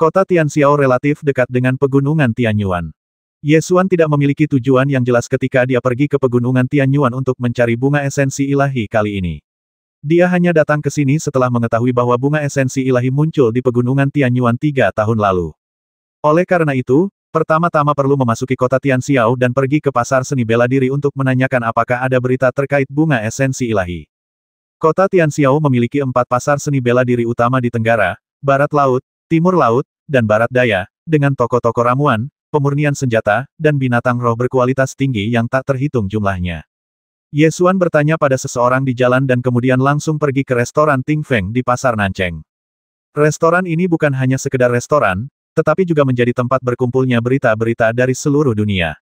Kota Tianxiao relatif dekat dengan pegunungan Tianyuan. Ye Xuan tidak memiliki tujuan yang jelas ketika dia pergi ke pegunungan Tianyuan untuk mencari bunga esensi ilahi kali ini. Dia hanya datang ke sini setelah mengetahui bahwa bunga esensi ilahi muncul di pegunungan Tianyuan 3 tahun lalu. Oleh karena itu, pertama-tama perlu memasuki kota Tianxiao dan pergi ke pasar seni bela diri untuk menanyakan apakah ada berita terkait bunga esensi ilahi. Kota Tianxiao memiliki 4 pasar seni bela diri utama di Tenggara, Barat Laut, Timur Laut, dan Barat Daya, dengan toko-toko ramuan, pemurnian senjata, dan binatang roh berkualitas tinggi yang tak terhitung jumlahnya. Ye Xuan bertanya pada seseorang di jalan dan kemudian langsung pergi ke restoran Ting Feng di Pasar Nancheng. Restoran ini bukan hanya sekedar restoran, tetapi juga menjadi tempat berkumpulnya berita-berita dari seluruh dunia.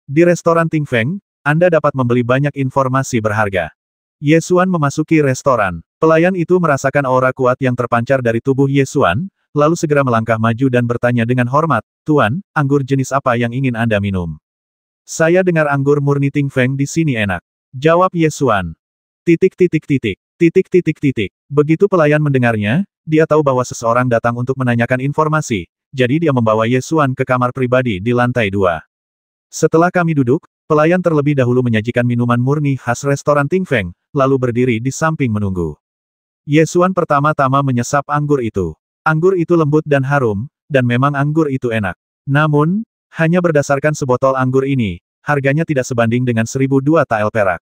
Di restoran Ting Feng, Anda dapat membeli banyak informasi berharga. Ye Xuan memasuki restoran. Pelayan itu merasakan aura kuat yang terpancar dari tubuh Ye Xuan, lalu segera melangkah maju dan bertanya dengan hormat, "Tuan, anggur jenis apa yang ingin Anda minum?" "Saya dengar anggur murni Ting Feng di sini enak," jawab Ye Xuan. Begitu pelayan mendengarnya, dia tahu bahwa seseorang datang untuk menanyakan informasi, jadi dia membawa Ye Xuan ke kamar pribadi di lantai 2. Setelah kami duduk, pelayan terlebih dahulu menyajikan minuman murni khas restoran Ting Feng, lalu berdiri di samping menunggu. Ye Xuan pertama-tama menyesap anggur itu. Anggur itu lembut dan harum, dan memang anggur itu enak. Namun, hanya berdasarkan sebotol anggur ini, harganya tidak sebanding dengan 1.002 tael perak.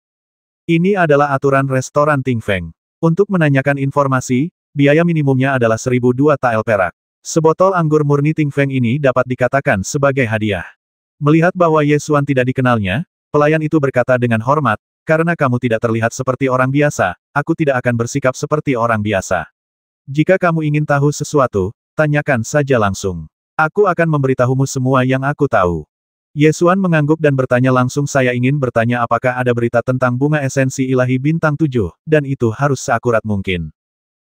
Ini adalah aturan restoran Ting Feng. Untuk menanyakan informasi, biaya minimumnya adalah 1.002 tael perak. Sebotol anggur murni Ting Feng ini dapat dikatakan sebagai hadiah. Melihat bahwa Ye Xuan tidak dikenalnya, pelayan itu berkata dengan hormat, "Karena kamu tidak terlihat seperti orang biasa, aku tidak akan bersikap seperti orang biasa. Jika kamu ingin tahu sesuatu, tanyakan saja langsung. Aku akan memberitahumu semua yang aku tahu." Ye Xuan mengangguk dan bertanya langsung, "Saya ingin bertanya apakah ada berita tentang bunga esensi ilahi bintang 7, dan itu harus seakurat mungkin."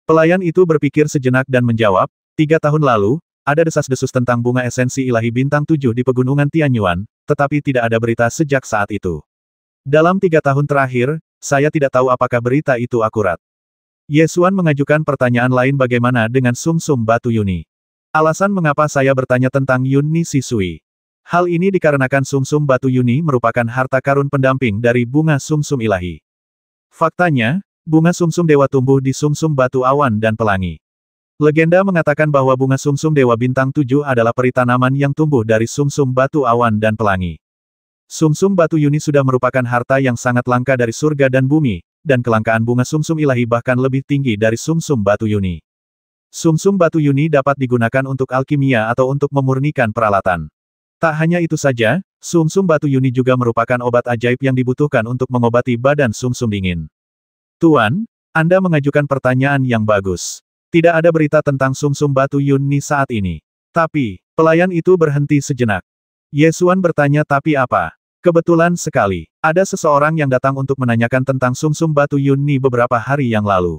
Pelayan itu berpikir sejenak dan menjawab, 3 tahun lalu, ada desas-desus tentang bunga esensi ilahi bintang 7 di pegunungan Tianyuan, tetapi tidak ada berita sejak saat itu. Dalam 3 tahun terakhir, saya tidak tahu apakah berita itu akurat. Ye Xuan mengajukan pertanyaan lain, "Bagaimana dengan sumsum batu Yuni? Alasan mengapa saya bertanya tentang Yuni Sisui? Hal ini dikarenakan sumsum batu Yuni merupakan harta karun pendamping dari bunga sumsum ilahi. Faktanya, bunga sumsum dewa tumbuh di sumsum batu awan dan pelangi. Legenda mengatakan bahwa bunga sumsum dewa bintang 7 adalah peri tanaman yang tumbuh dari sumsum batu awan dan pelangi. Sumsum batu Yuni sudah merupakan harta yang sangat langka dari surga dan bumi, dan kelangkaan bunga sumsum ilahi bahkan lebih tinggi dari sumsum batu Yuni. Sumsum batu Yuni dapat digunakan untuk alkimia atau untuk memurnikan peralatan. Tak hanya itu saja, sumsum batu Yuni juga merupakan obat ajaib yang dibutuhkan untuk mengobati badan sumsum dingin." "Tuan, Anda mengajukan pertanyaan yang bagus. Tidak ada berita tentang sumsum batu Yuni saat ini." Tapi, pelayan itu berhenti sejenak. Ye Xuan bertanya, "Tapi apa?" "Kebetulan sekali, ada seseorang yang datang untuk menanyakan tentang sumsum batu Yuni beberapa hari yang lalu.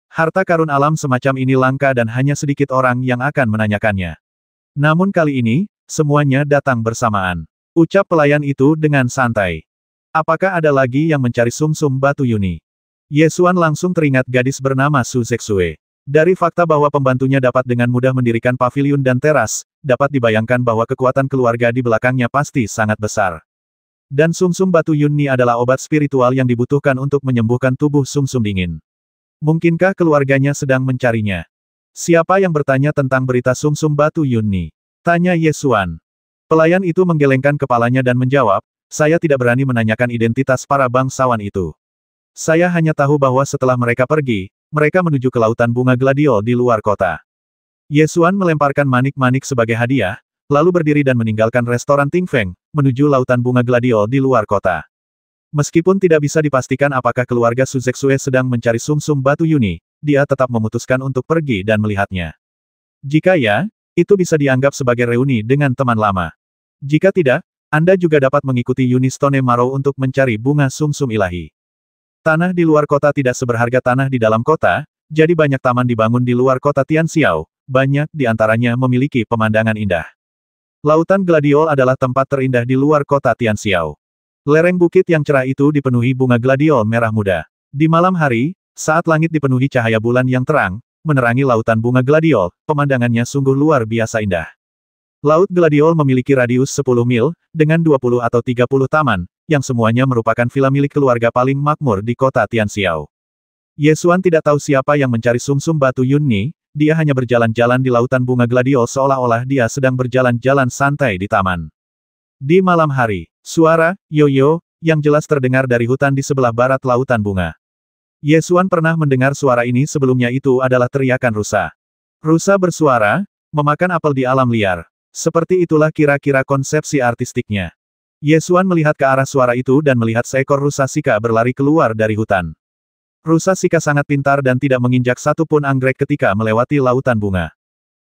Harta karun alam semacam ini langka dan hanya sedikit orang yang akan menanyakannya. Namun kali ini, semuanya datang bersamaan," ucap pelayan itu dengan santai. "Apakah ada lagi yang mencari sumsum batu Yuni?" Ye Xuan langsung teringat gadis bernama Su Zexue. Dari fakta bahwa pembantunya dapat dengan mudah mendirikan paviliun dan teras, dapat dibayangkan bahwa kekuatan keluarga di belakangnya pasti sangat besar. Dan sumsum batu Yuni adalah obat spiritual yang dibutuhkan untuk menyembuhkan tubuh sumsum dingin. Mungkinkah keluarganya sedang mencarinya? "Siapa yang bertanya tentang berita sumsum batu Yuni?" tanya Ye Xuan. Pelayan itu menggelengkan kepalanya dan menjawab, "Saya tidak berani menanyakan identitas para bangsawan itu. Saya hanya tahu bahwa setelah mereka pergi, mereka menuju ke lautan bunga gladiol di luar kota." Ye Xuan melemparkan manik-manik sebagai hadiah, lalu berdiri dan meninggalkan restoran Ting Feng, menuju lautan bunga gladiol di luar kota. Meskipun tidak bisa dipastikan apakah keluarga Su Zexue sedang mencari sumsum batu Yuni, dia tetap memutuskan untuk pergi dan melihatnya. Jika ya, itu bisa dianggap sebagai reuni dengan teman lama. Jika tidak, Anda juga dapat mengikuti Yuni Stone Marrow untuk mencari bunga sumsum ilahi. Tanah di luar kota tidak seberharga tanah di dalam kota, jadi banyak taman dibangun di luar kota Tianxiao, banyak di antaranya memiliki pemandangan indah. Lautan gladiol adalah tempat terindah di luar kota Tianxiao. Lereng bukit yang cerah itu dipenuhi bunga gladiol merah muda. Di malam hari, saat langit dipenuhi cahaya bulan yang terang, menerangi lautan bunga gladiol, pemandangannya sungguh luar biasa indah. Laut gladiol memiliki radius 10 mil, dengan 20 atau 30 taman, yang semuanya merupakan villa milik keluarga paling makmur di kota Tianxiao. Ye Xuan tidak tahu siapa yang mencari sumsum batu Yunni, dia hanya berjalan-jalan di lautan bunga gladiol seolah-olah dia sedang berjalan-jalan santai di taman. Di malam hari, suara "yo-yo" yang jelas terdengar dari hutan di sebelah barat lautan bunga. Ye Xuan pernah mendengar suara ini sebelumnya, itu adalah teriakan rusa. Rusa bersuara, memakan apel di alam liar. Seperti itulah kira-kira konsepsi artistiknya. Ye Xuan melihat ke arah suara itu dan melihat seekor rusa Shika berlari keluar dari hutan. Rusa Shika sangat pintar dan tidak menginjak satu pun anggrek ketika melewati lautan bunga.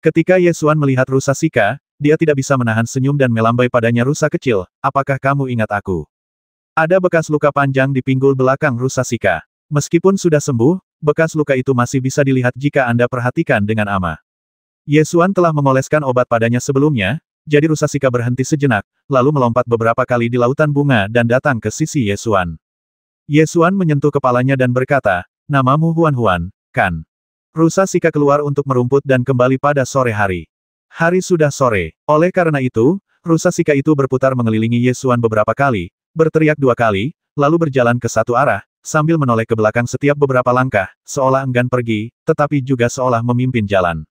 Ketika Ye Xuan melihat rusa Shika, dia tidak bisa menahan senyum dan melambai padanya. "Rusa kecil, apakah kamu ingat aku?" Ada bekas luka panjang di pinggul belakang rusa Shika. Meskipun sudah sembuh, bekas luka itu masih bisa dilihat jika Anda perhatikan dengan ama. Ye Xuan telah mengoleskan obat padanya sebelumnya, jadi rusa Shika berhenti sejenak, lalu melompat beberapa kali di lautan bunga dan datang ke sisi Ye Xuan. Ye Xuan menyentuh kepalanya dan berkata, "Namamu Huan-Huan, kan?" Rusa Shika keluar untuk merumput dan kembali pada sore hari. Hari sudah sore. Oleh karena itu, rusa Shika itu berputar mengelilingi Ye Xuan beberapa kali, berteriak 2 kali, lalu berjalan ke satu arah, sambil menoleh ke belakang setiap beberapa langkah, seolah enggan pergi, tetapi juga seolah memimpin jalan.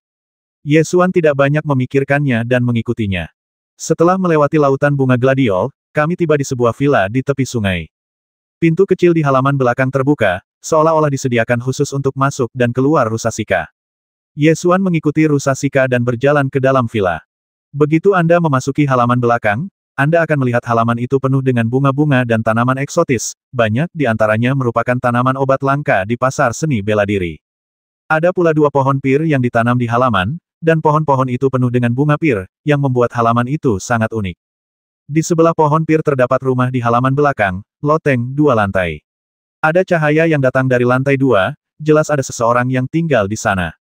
Ye Xuan tidak banyak memikirkannya dan mengikutinya. Setelah melewati lautan bunga gladiol, kami tiba di sebuah villa di tepi sungai. Pintu kecil di halaman belakang terbuka, seolah-olah disediakan khusus untuk masuk dan keluar rusa Shika. Ye Xuan mengikuti rusa Shika dan berjalan ke dalam villa. Begitu Anda memasuki halaman belakang, Anda akan melihat halaman itu penuh dengan bunga-bunga dan tanaman eksotis, banyak di antaranya merupakan tanaman obat langka di pasar seni bela diri. Ada pula 2 pohon pir yang ditanam di halaman, dan pohon-pohon itu penuh dengan bunga pir, yang membuat halaman itu sangat unik. Di sebelah pohon pir terdapat rumah di halaman belakang, loteng 2 lantai. Ada cahaya yang datang dari lantai 2, jelas ada seseorang yang tinggal di sana.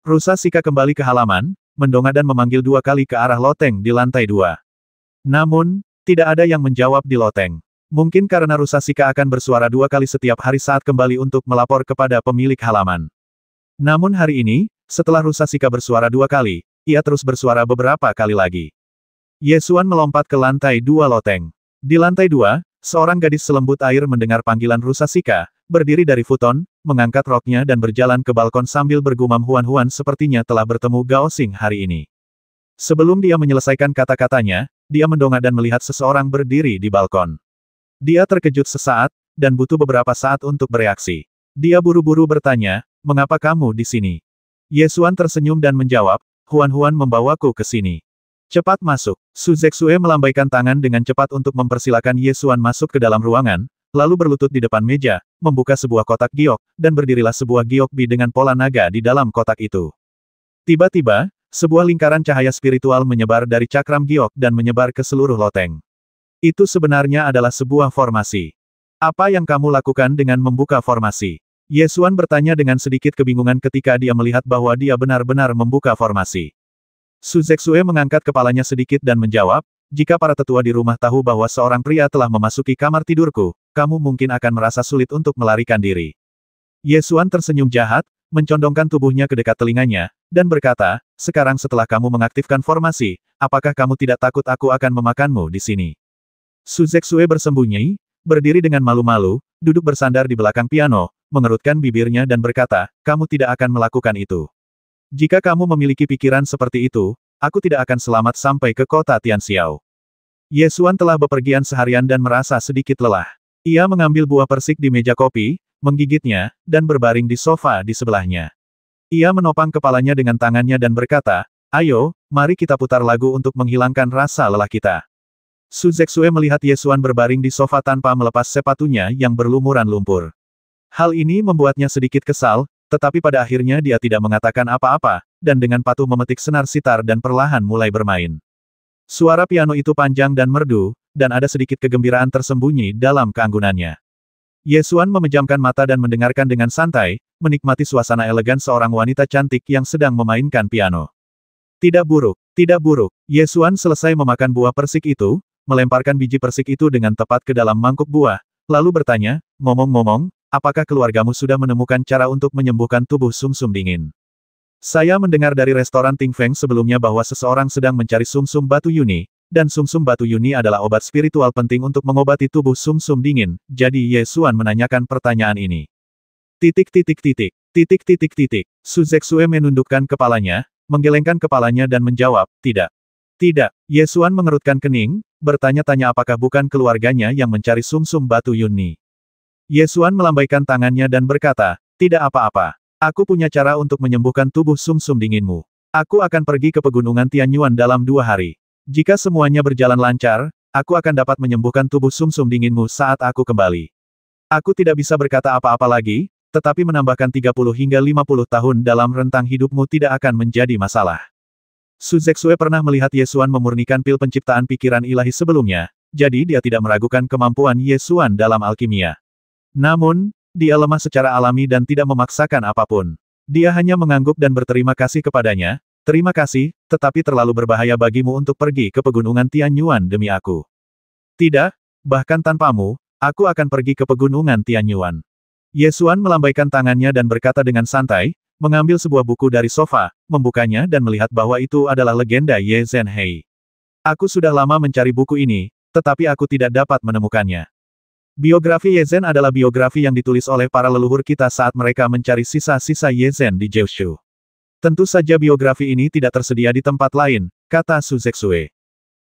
Rusa Shika kembali ke halaman, mendongak dan memanggil 2 kali ke arah loteng di lantai 2. Namun, tidak ada yang menjawab di loteng. Mungkin karena rusa Shika akan bersuara 2 kali setiap hari saat kembali untuk melapor kepada pemilik halaman. Namun hari ini, setelah rusa Shika bersuara 2 kali, ia terus bersuara beberapa kali lagi. Ye Xuan melompat ke lantai 2 loteng. Di lantai 2, seorang gadis selembut air mendengar panggilan rusa Shika, berdiri dari futon, mengangkat roknya dan berjalan ke balkon sambil bergumam, "Huan-Huan sepertinya telah bertemu Gao Xing hari ini." Sebelum dia menyelesaikan kata-katanya, dia mendongak dan melihat seseorang berdiri di balkon. Dia terkejut sesaat, dan butuh beberapa saat untuk bereaksi. Dia buru-buru bertanya, "Mengapa kamu di sini?" Ye Xuan tersenyum dan menjawab, "Huan-Huan membawaku ke sini." "Cepat masuk." Su Zexue melambaikan tangan dengan cepat untuk mempersilakan Ye Xuan masuk ke dalam ruangan, lalu berlutut di depan meja, membuka sebuah kotak giok, dan berdirilah sebuah giok bi dengan pola naga di dalam kotak itu. Tiba-tiba, sebuah lingkaran cahaya spiritual menyebar dari cakram giok dan menyebar ke seluruh loteng. Itu sebenarnya adalah sebuah formasi. "Apa yang kamu lakukan dengan membuka formasi?" Ye Xuan bertanya dengan sedikit kebingungan ketika dia melihat bahwa dia benar-benar membuka formasi. Su Zexue mengangkat kepalanya sedikit dan menjawab, "Jika para tetua di rumah tahu bahwa seorang pria telah memasuki kamar tidurku, kamu mungkin akan merasa sulit untuk melarikan diri." Ye Xuan tersenyum jahat, mencondongkan tubuhnya ke dekat telinganya, dan berkata, "Sekarang setelah kamu mengaktifkan formasi, apakah kamu tidak takut aku akan memakanmu di sini?" Su Zexue bersembunyi, berdiri dengan malu-malu, duduk bersandar di belakang piano, mengerutkan bibirnya dan berkata, "Kamu tidak akan melakukan itu. Jika kamu memiliki pikiran seperti itu, aku tidak akan selamat sampai ke kota Tianxiao." Ye Xuan telah bepergian seharian dan merasa sedikit lelah. Ia mengambil buah persik di meja kopi, menggigitnya, dan berbaring di sofa di sebelahnya. Ia menopang kepalanya dengan tangannya dan berkata, "Ayo, mari kita putar lagu untuk menghilangkan rasa lelah kita." Su Zexue melihat Ye Xuan berbaring di sofa tanpa melepas sepatunya yang berlumuran lumpur. Hal ini membuatnya sedikit kesal, tetapi pada akhirnya dia tidak mengatakan apa-apa, dan dengan patuh memetik senar sitar dan perlahan mulai bermain. Suara piano itu panjang dan merdu, dan ada sedikit kegembiraan tersembunyi dalam keanggunannya. Ye Xuan memejamkan mata dan mendengarkan dengan santai, menikmati suasana elegan seorang wanita cantik yang sedang memainkan piano. Tidak buruk, tidak buruk. Ye Xuan selesai memakan buah persik itu, melemparkan biji persik itu dengan tepat ke dalam mangkuk buah, lalu bertanya, "Ngomong-ngomong, apakah keluargamu sudah menemukan cara untuk menyembuhkan tubuh sumsum dingin?" Saya mendengar dari restoran Ting Feng sebelumnya bahwa seseorang sedang mencari sumsum batu Yuni, dan sumsum batu Yuni adalah obat spiritual penting untuk mengobati tubuh sumsum dingin, jadi Ye Xuan menanyakan pertanyaan ini. Titik titik titik, titik titik titik. Su Zexue menundukkan kepalanya, menggelengkan kepalanya dan menjawab, tidak. Tidak, Ye Xuan mengerutkan kening, bertanya-tanya apakah bukan keluarganya yang mencari sumsum batu Yuni. Ye Xuan melambaikan tangannya dan berkata, tidak apa-apa. Aku punya cara untuk menyembuhkan tubuh sumsum dinginmu. Aku akan pergi ke pegunungan Tianyuan dalam 2 hari. Jika semuanya berjalan lancar, aku akan dapat menyembuhkan tubuh sumsum dinginmu saat aku kembali. Aku tidak bisa berkata apa-apa lagi, tetapi menambahkan 30 hingga 50 tahun dalam rentang hidupmu tidak akan menjadi masalah. Su Zexue pernah melihat Ye Xuan memurnikan pil penciptaan pikiran ilahi sebelumnya, jadi dia tidak meragukan kemampuan Ye Xuan dalam alkimia. Namun, dia lemah secara alami dan tidak memaksakan apapun. Dia hanya mengangguk dan berterima kasih kepadanya, terima kasih, tetapi terlalu berbahaya bagimu untuk pergi ke pegunungan Tianyuan demi aku. Tidak, bahkan tanpamu, aku akan pergi ke pegunungan Tianyuan. Ye Xuan melambaikan tangannya dan berkata dengan santai, mengambil sebuah buku dari sofa, membukanya dan melihat bahwa itu adalah legenda Ye Zhenhei. Aku sudah lama mencari buku ini, tetapi aku tidak dapat menemukannya. Biografi Ye Zhen adalah biografi yang ditulis oleh para leluhur kita saat mereka mencari sisa-sisa Ye Zhen di Jiushu. Tentu saja biografi ini tidak tersedia di tempat lain, kata Su Zexue.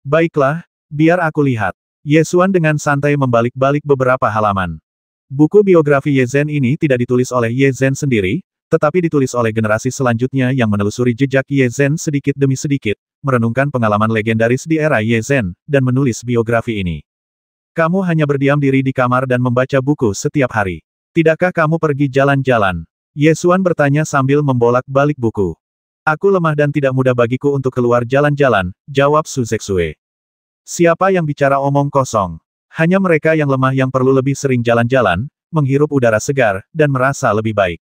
Baiklah, biar aku lihat. Ye Xuan dengan santai membalik-balik beberapa halaman. Buku biografi Ye Zhen ini tidak ditulis oleh Ye Zhen sendiri, tetapi ditulis oleh generasi selanjutnya yang menelusuri jejak Ye Zhen sedikit demi sedikit, merenungkan pengalaman legendaris di era Ye Zhen, dan menulis biografi ini. Kamu hanya berdiam diri di kamar dan membaca buku setiap hari. Tidakkah kamu pergi jalan-jalan? Ye Xuan bertanya sambil membolak-balik buku. Aku lemah dan tidak mudah bagiku untuk keluar jalan-jalan, jawab Su Zexue. Siapa yang bicara omong kosong? Hanya mereka yang lemah yang perlu lebih sering jalan-jalan, menghirup udara segar, dan merasa lebih baik.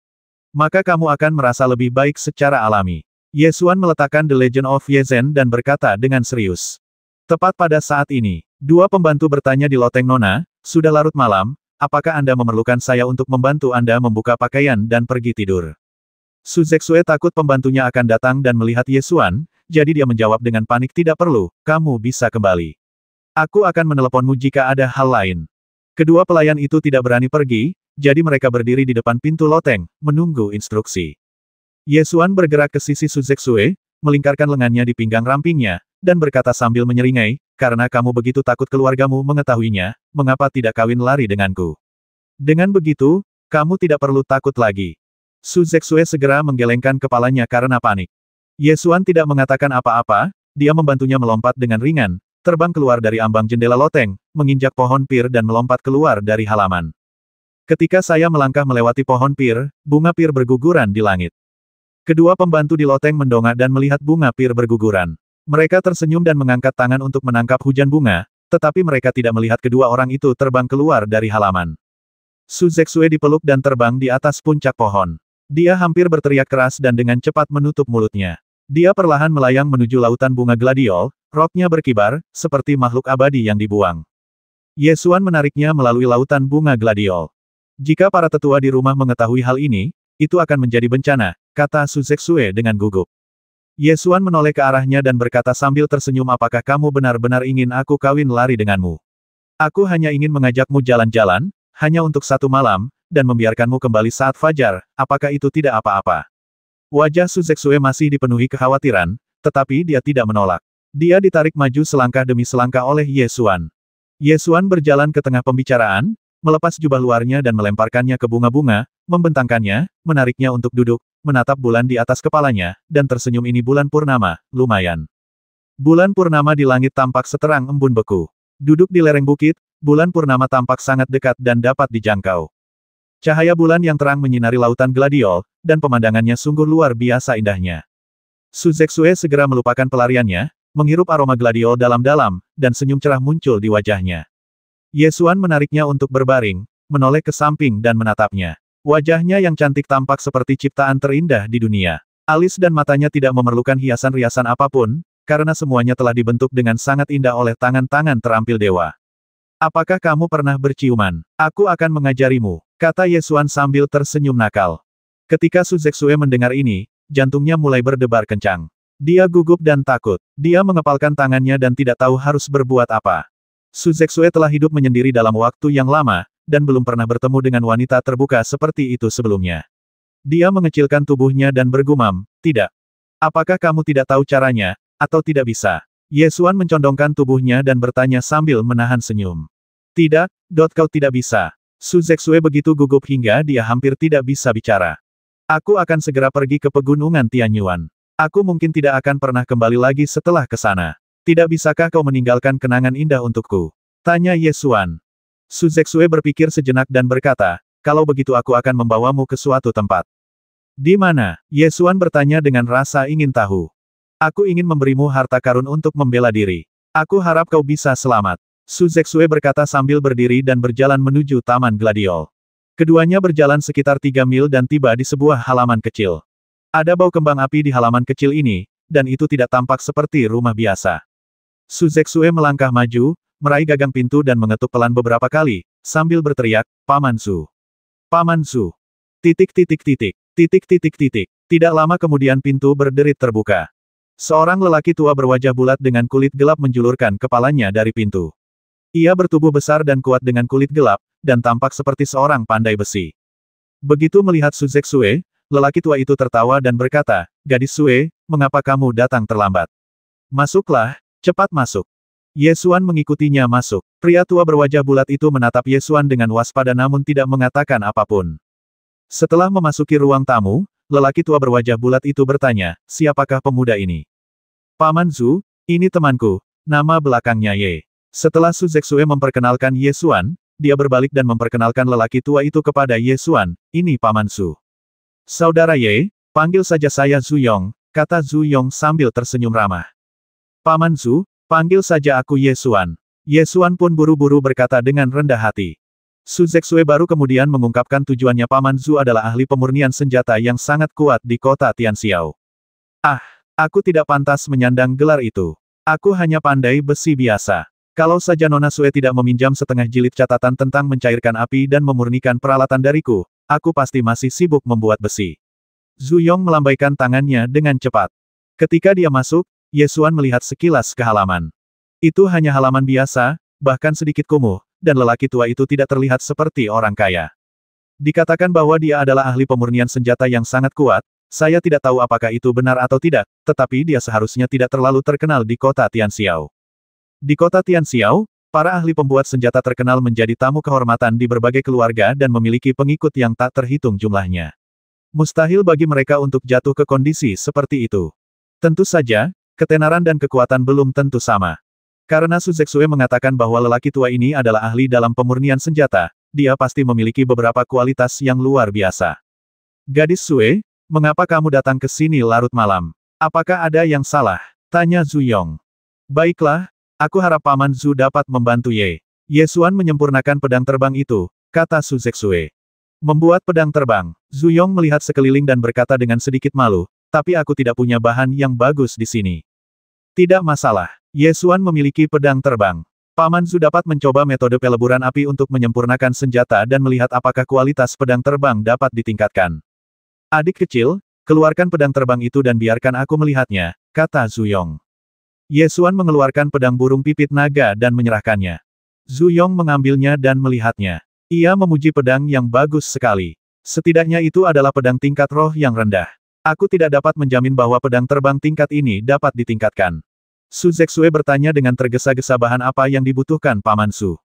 Maka kamu akan merasa lebih baik secara alami. Ye Xuan meletakkan The Legend of Ye Zhen dan berkata dengan serius. Tepat pada saat ini, 2 pembantu bertanya di loteng Nona, sudah larut malam, apakah Anda memerlukan saya untuk membantu Anda membuka pakaian dan pergi tidur? Su Zexue takut pembantunya akan datang dan melihat Ye Xuan, jadi dia menjawab dengan panik tidak perlu, kamu bisa kembali. Aku akan meneleponmu jika ada hal lain. Kedua pelayan itu tidak berani pergi, jadi mereka berdiri di depan pintu loteng, menunggu instruksi. Ye Xuan bergerak ke sisi Su Zexue, melingkarkan lengannya di pinggang rampingnya, dan berkata sambil menyeringai, karena kamu begitu takut keluargamu mengetahuinya, mengapa tidak kawin lari denganku? Dengan begitu, kamu tidak perlu takut lagi. Su Zexue segera menggelengkan kepalanya karena panik. Ye Xuan tidak mengatakan apa-apa, dia membantunya melompat dengan ringan, terbang keluar dari ambang jendela loteng, menginjak pohon pir dan melompat keluar dari halaman. Ketika saya melangkah melewati pohon pir, bunga pir berguguran di langit. Kedua pembantu di loteng mendongak dan melihat bunga pir berguguran. Mereka tersenyum dan mengangkat tangan untuk menangkap hujan bunga, tetapi mereka tidak melihat kedua orang itu terbang keluar dari halaman. Su Zexue dipeluk dan terbang di atas puncak pohon. Dia hampir berteriak keras dan dengan cepat menutup mulutnya. Dia perlahan melayang menuju lautan bunga gladiol, roknya berkibar, seperti makhluk abadi yang dibuang. Ye Xuan menariknya melalui lautan bunga gladiol. Jika para tetua di rumah mengetahui hal ini, itu akan menjadi bencana, kata Su Zexue dengan gugup. Ye Xuan menoleh ke arahnya dan berkata sambil tersenyum apakah kamu benar-benar ingin aku kawin lari denganmu? Aku hanya ingin mengajakmu jalan-jalan, hanya untuk 1 malam, dan membiarkanmu kembali saat fajar, apakah itu tidak apa-apa? Wajah Su Zexue masih dipenuhi kekhawatiran, tetapi dia tidak menolak. Dia ditarik maju selangkah demi selangkah oleh Ye Xuan. Ye Xuan berjalan ke tengah pembicaraan, melepas jubah luarnya dan melemparkannya ke bunga-bunga, membentangkannya, menariknya untuk duduk, menatap bulan di atas kepalanya, dan tersenyum ini bulan purnama, lumayan. Bulan purnama di langit tampak seterang embun beku. Duduk di lereng bukit, bulan purnama tampak sangat dekat dan dapat dijangkau. Cahaya bulan yang terang menyinari lautan gladiol, dan pemandangannya sungguh luar biasa indahnya. Su Zexue segera melupakan pelariannya, menghirup aroma gladiol dalam-dalam, dan senyum cerah muncul di wajahnya. Ye Xuan menariknya untuk berbaring, menoleh ke samping dan menatapnya. Wajahnya yang cantik tampak seperti ciptaan terindah di dunia. Alis dan matanya tidak memerlukan hiasan-riasan apapun, karena semuanya telah dibentuk dengan sangat indah oleh tangan-tangan terampil dewa. Apakah kamu pernah berciuman? Aku akan mengajarimu, kata Ye Xuan sambil tersenyum nakal. Ketika Su Zexue mendengar ini, jantungnya mulai berdebar kencang. Dia gugup dan takut. Dia mengepalkan tangannya dan tidak tahu harus berbuat apa. Su Zexue telah hidup menyendiri dalam waktu yang lama, dan belum pernah bertemu dengan wanita terbuka seperti itu sebelumnya. Dia mengecilkan tubuhnya dan bergumam, tidak. Apakah kamu tidak tahu caranya, atau tidak bisa? Ye Xuan mencondongkan tubuhnya dan bertanya sambil menahan senyum. Tidak, kau tidak bisa. Su Zexue begitu gugup hingga dia hampir tidak bisa bicara. Aku akan segera pergi ke pegunungan Tianyuan. Aku mungkin tidak akan pernah kembali lagi setelah ke sana. Tidak bisakah kau meninggalkan kenangan indah untukku? Tanya Ye Xuan. Su Zexue berpikir sejenak dan berkata, kalau begitu aku akan membawamu ke suatu tempat. Di mana? Ye Xuan bertanya dengan rasa ingin tahu. Aku ingin memberimu harta karun untuk membela diri. Aku harap kau bisa selamat. Su Zexue berkata sambil berdiri dan berjalan menuju Taman Gladiol. Keduanya berjalan sekitar 3 mil dan tiba di sebuah halaman kecil. Ada bau kembang api di halaman kecil ini, dan itu tidak tampak seperti rumah biasa. Su Zexue melangkah maju, meraih gagang pintu dan mengetuk pelan beberapa kali, sambil berteriak, Paman Su. Paman Su. Titik. Tidak lama kemudian pintu berderit terbuka. Seorang lelaki tua berwajah bulat dengan kulit gelap menjulurkan kepalanya dari pintu. Ia bertubuh besar dan kuat dengan kulit gelap, dan tampak seperti seorang pandai besi. Begitu melihat Su Zexue, lelaki tua itu tertawa dan berkata, Gadis Sue, mengapa kamu datang terlambat? Masuklah, cepat masuk. Ye Xuan mengikutinya masuk. Pria tua berwajah bulat itu menatap Ye Xuan dengan waspada namun tidak mengatakan apapun. Setelah memasuki ruang tamu, lelaki tua berwajah bulat itu bertanya, siapakah pemuda ini? Paman Zu, ini temanku, nama belakangnya Ye. Setelah Su Zexue memperkenalkan Ye Xuan, dia berbalik dan memperkenalkan lelaki tua itu kepada Ye Xuan, ini Paman Su. Saudara Ye, panggil saja saya Zu Yong, kata Zu Yong sambil tersenyum ramah. Paman Zu, panggil saja aku Ye Xuan. Ye Xuan pun buru-buru berkata dengan rendah hati. Su Zexue baru kemudian mengungkapkan tujuannya Paman Zu adalah ahli pemurnian senjata yang sangat kuat di kota Tianxiao. Ah, aku tidak pantas menyandang gelar itu. Aku hanya pandai besi biasa. Kalau saja Nona Sue tidak meminjam setengah jilid catatan tentang mencairkan api dan memurnikan peralatan dariku, aku pasti masih sibuk membuat besi. Zu Yong melambaikan tangannya dengan cepat. Ketika dia masuk, Ye Xuan melihat sekilas ke halaman. Itu hanya halaman biasa, bahkan sedikit kumuh, dan lelaki tua itu tidak terlihat seperti orang kaya. Dikatakan bahwa dia adalah ahli pemurnian senjata yang sangat kuat, saya tidak tahu apakah itu benar atau tidak, tetapi dia seharusnya tidak terlalu terkenal di kota Tianxiao. Di kota Tianxiao, para ahli pembuat senjata terkenal menjadi tamu kehormatan di berbagai keluarga dan memiliki pengikut yang tak terhitung jumlahnya. Mustahil bagi mereka untuk jatuh ke kondisi seperti itu. Tentu saja, ketenaran dan kekuatan belum tentu sama. Karena Su Zexue mengatakan bahwa lelaki tua ini adalah ahli dalam pemurnian senjata, dia pasti memiliki beberapa kualitas yang luar biasa. Gadis Sue, mengapa kamu datang ke sini larut malam? Apakah ada yang salah? Tanya Zu Yong. Baiklah, aku harap Paman Zu dapat membantu Ye. Ye Xuan menyempurnakan pedang terbang itu, kata Su Zexue. Membuat pedang terbang, Zu Yong melihat sekeliling dan berkata dengan sedikit malu, tapi aku tidak punya bahan yang bagus di sini. Tidak masalah, Ye Xuan memiliki pedang terbang. Paman Zu dapat mencoba metode peleburan api untuk menyempurnakan senjata dan melihat apakah kualitas pedang terbang dapat ditingkatkan. Adik kecil, keluarkan pedang terbang itu dan biarkan aku melihatnya, kata Zu Yong. Ye Xuan mengeluarkan pedang burung pipit naga dan menyerahkannya. Zu Yong mengambilnya dan melihatnya. Ia memuji pedang yang bagus sekali. Setidaknya itu adalah pedang tingkat roh yang rendah. Aku tidak dapat menjamin bahwa pedang terbang tingkat ini dapat ditingkatkan. Su Zexue bertanya dengan tergesa-gesa bahan apa yang dibutuhkan Paman Su.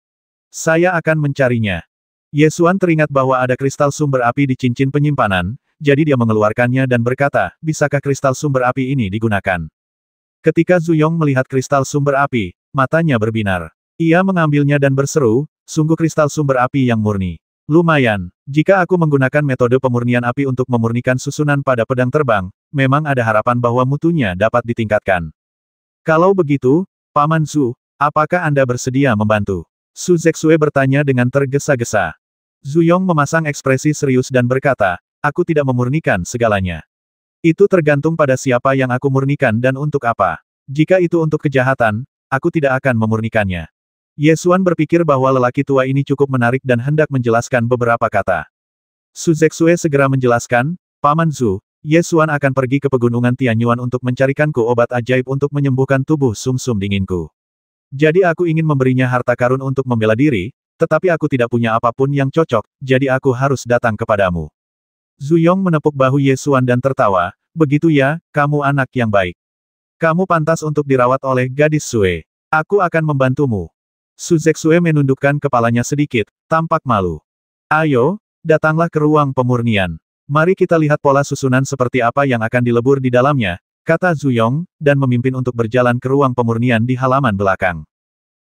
Saya akan mencarinya. Ye Xuan teringat bahwa ada kristal sumber api di cincin penyimpanan, jadi dia mengeluarkannya dan berkata, bisakah kristal sumber api ini digunakan? Ketika Zu Yong melihat kristal sumber api, matanya berbinar. Ia mengambilnya dan berseru, sungguh kristal sumber api yang murni. Lumayan, jika aku menggunakan metode pemurnian api untuk memurnikan susunan pada pedang terbang, memang ada harapan bahwa mutunya dapat ditingkatkan. Kalau begitu, Paman Zu, apakah Anda bersedia membantu? Su Zexue bertanya dengan tergesa-gesa. Zu Yong memasang ekspresi serius dan berkata, aku tidak memurnikan segalanya. Itu tergantung pada siapa yang aku murnikan dan untuk apa. Jika itu untuk kejahatan, aku tidak akan memurnikannya. Ye Xuan berpikir bahwa lelaki tua ini cukup menarik dan hendak menjelaskan beberapa kata. Su Zexue segera menjelaskan, Paman Zu, Ye Xuan akan pergi ke pegunungan Tianyuan untuk mencarikanku obat ajaib untuk menyembuhkan tubuh sumsum dinginku. Jadi aku ingin memberinya harta karun untuk membela diri, tetapi aku tidak punya apapun yang cocok, jadi aku harus datang kepadamu. Zuyong menepuk bahu Ye Xuan dan tertawa, begitu ya, kamu anak yang baik. Kamu pantas untuk dirawat oleh gadis Sue. Aku akan membantumu. Su Zexue menundukkan kepalanya sedikit, tampak malu. Ayo, datanglah ke ruang pemurnian. Mari kita lihat pola susunan seperti apa yang akan dilebur di dalamnya, kata Zuyong, dan memimpin untuk berjalan ke ruang pemurnian di halaman belakang.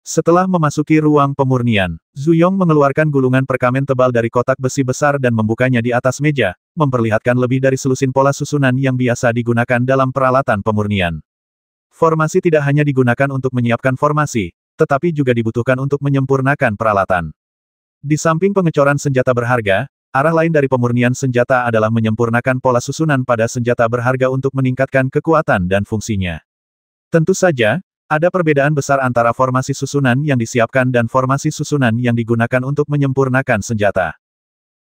Setelah memasuki ruang pemurnian, Zuyong mengeluarkan gulungan perkamen tebal dari kotak besi besar dan membukanya di atas meja, memperlihatkan lebih dari selusin pola susunan yang biasa digunakan dalam peralatan pemurnian. Formasi tidak hanya digunakan untuk menyiapkan formasi, tetapi juga dibutuhkan untuk menyempurnakan peralatan. Di samping pengecoran senjata berharga, arah lain dari pemurnian senjata adalah menyempurnakan pola susunan pada senjata berharga untuk meningkatkan kekuatan dan fungsinya. Tentu saja, ada perbedaan besar antara formasi susunan yang disiapkan dan formasi susunan yang digunakan untuk menyempurnakan senjata.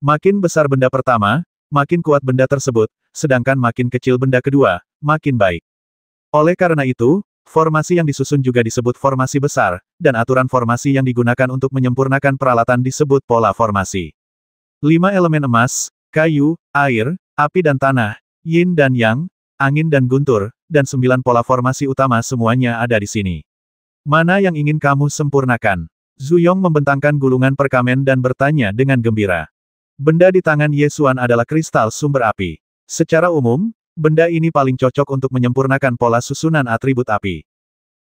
Makin besar benda pertama, makin kuat benda tersebut, sedangkan makin kecil benda kedua, makin baik. Oleh karena itu, formasi yang disusun juga disebut formasi besar, dan aturan formasi yang digunakan untuk menyempurnakan peralatan disebut pola formasi. 5 elemen emas, kayu, air, api dan tanah, yin dan yang, angin dan guntur, dan 9 pola formasi utama semuanya ada di sini. Mana yang ingin kamu sempurnakan? Zuyong membentangkan gulungan perkamen dan bertanya dengan gembira. Benda di tangan Ye Xuan adalah kristal sumber api. Secara umum, benda ini paling cocok untuk menyempurnakan pola susunan atribut api.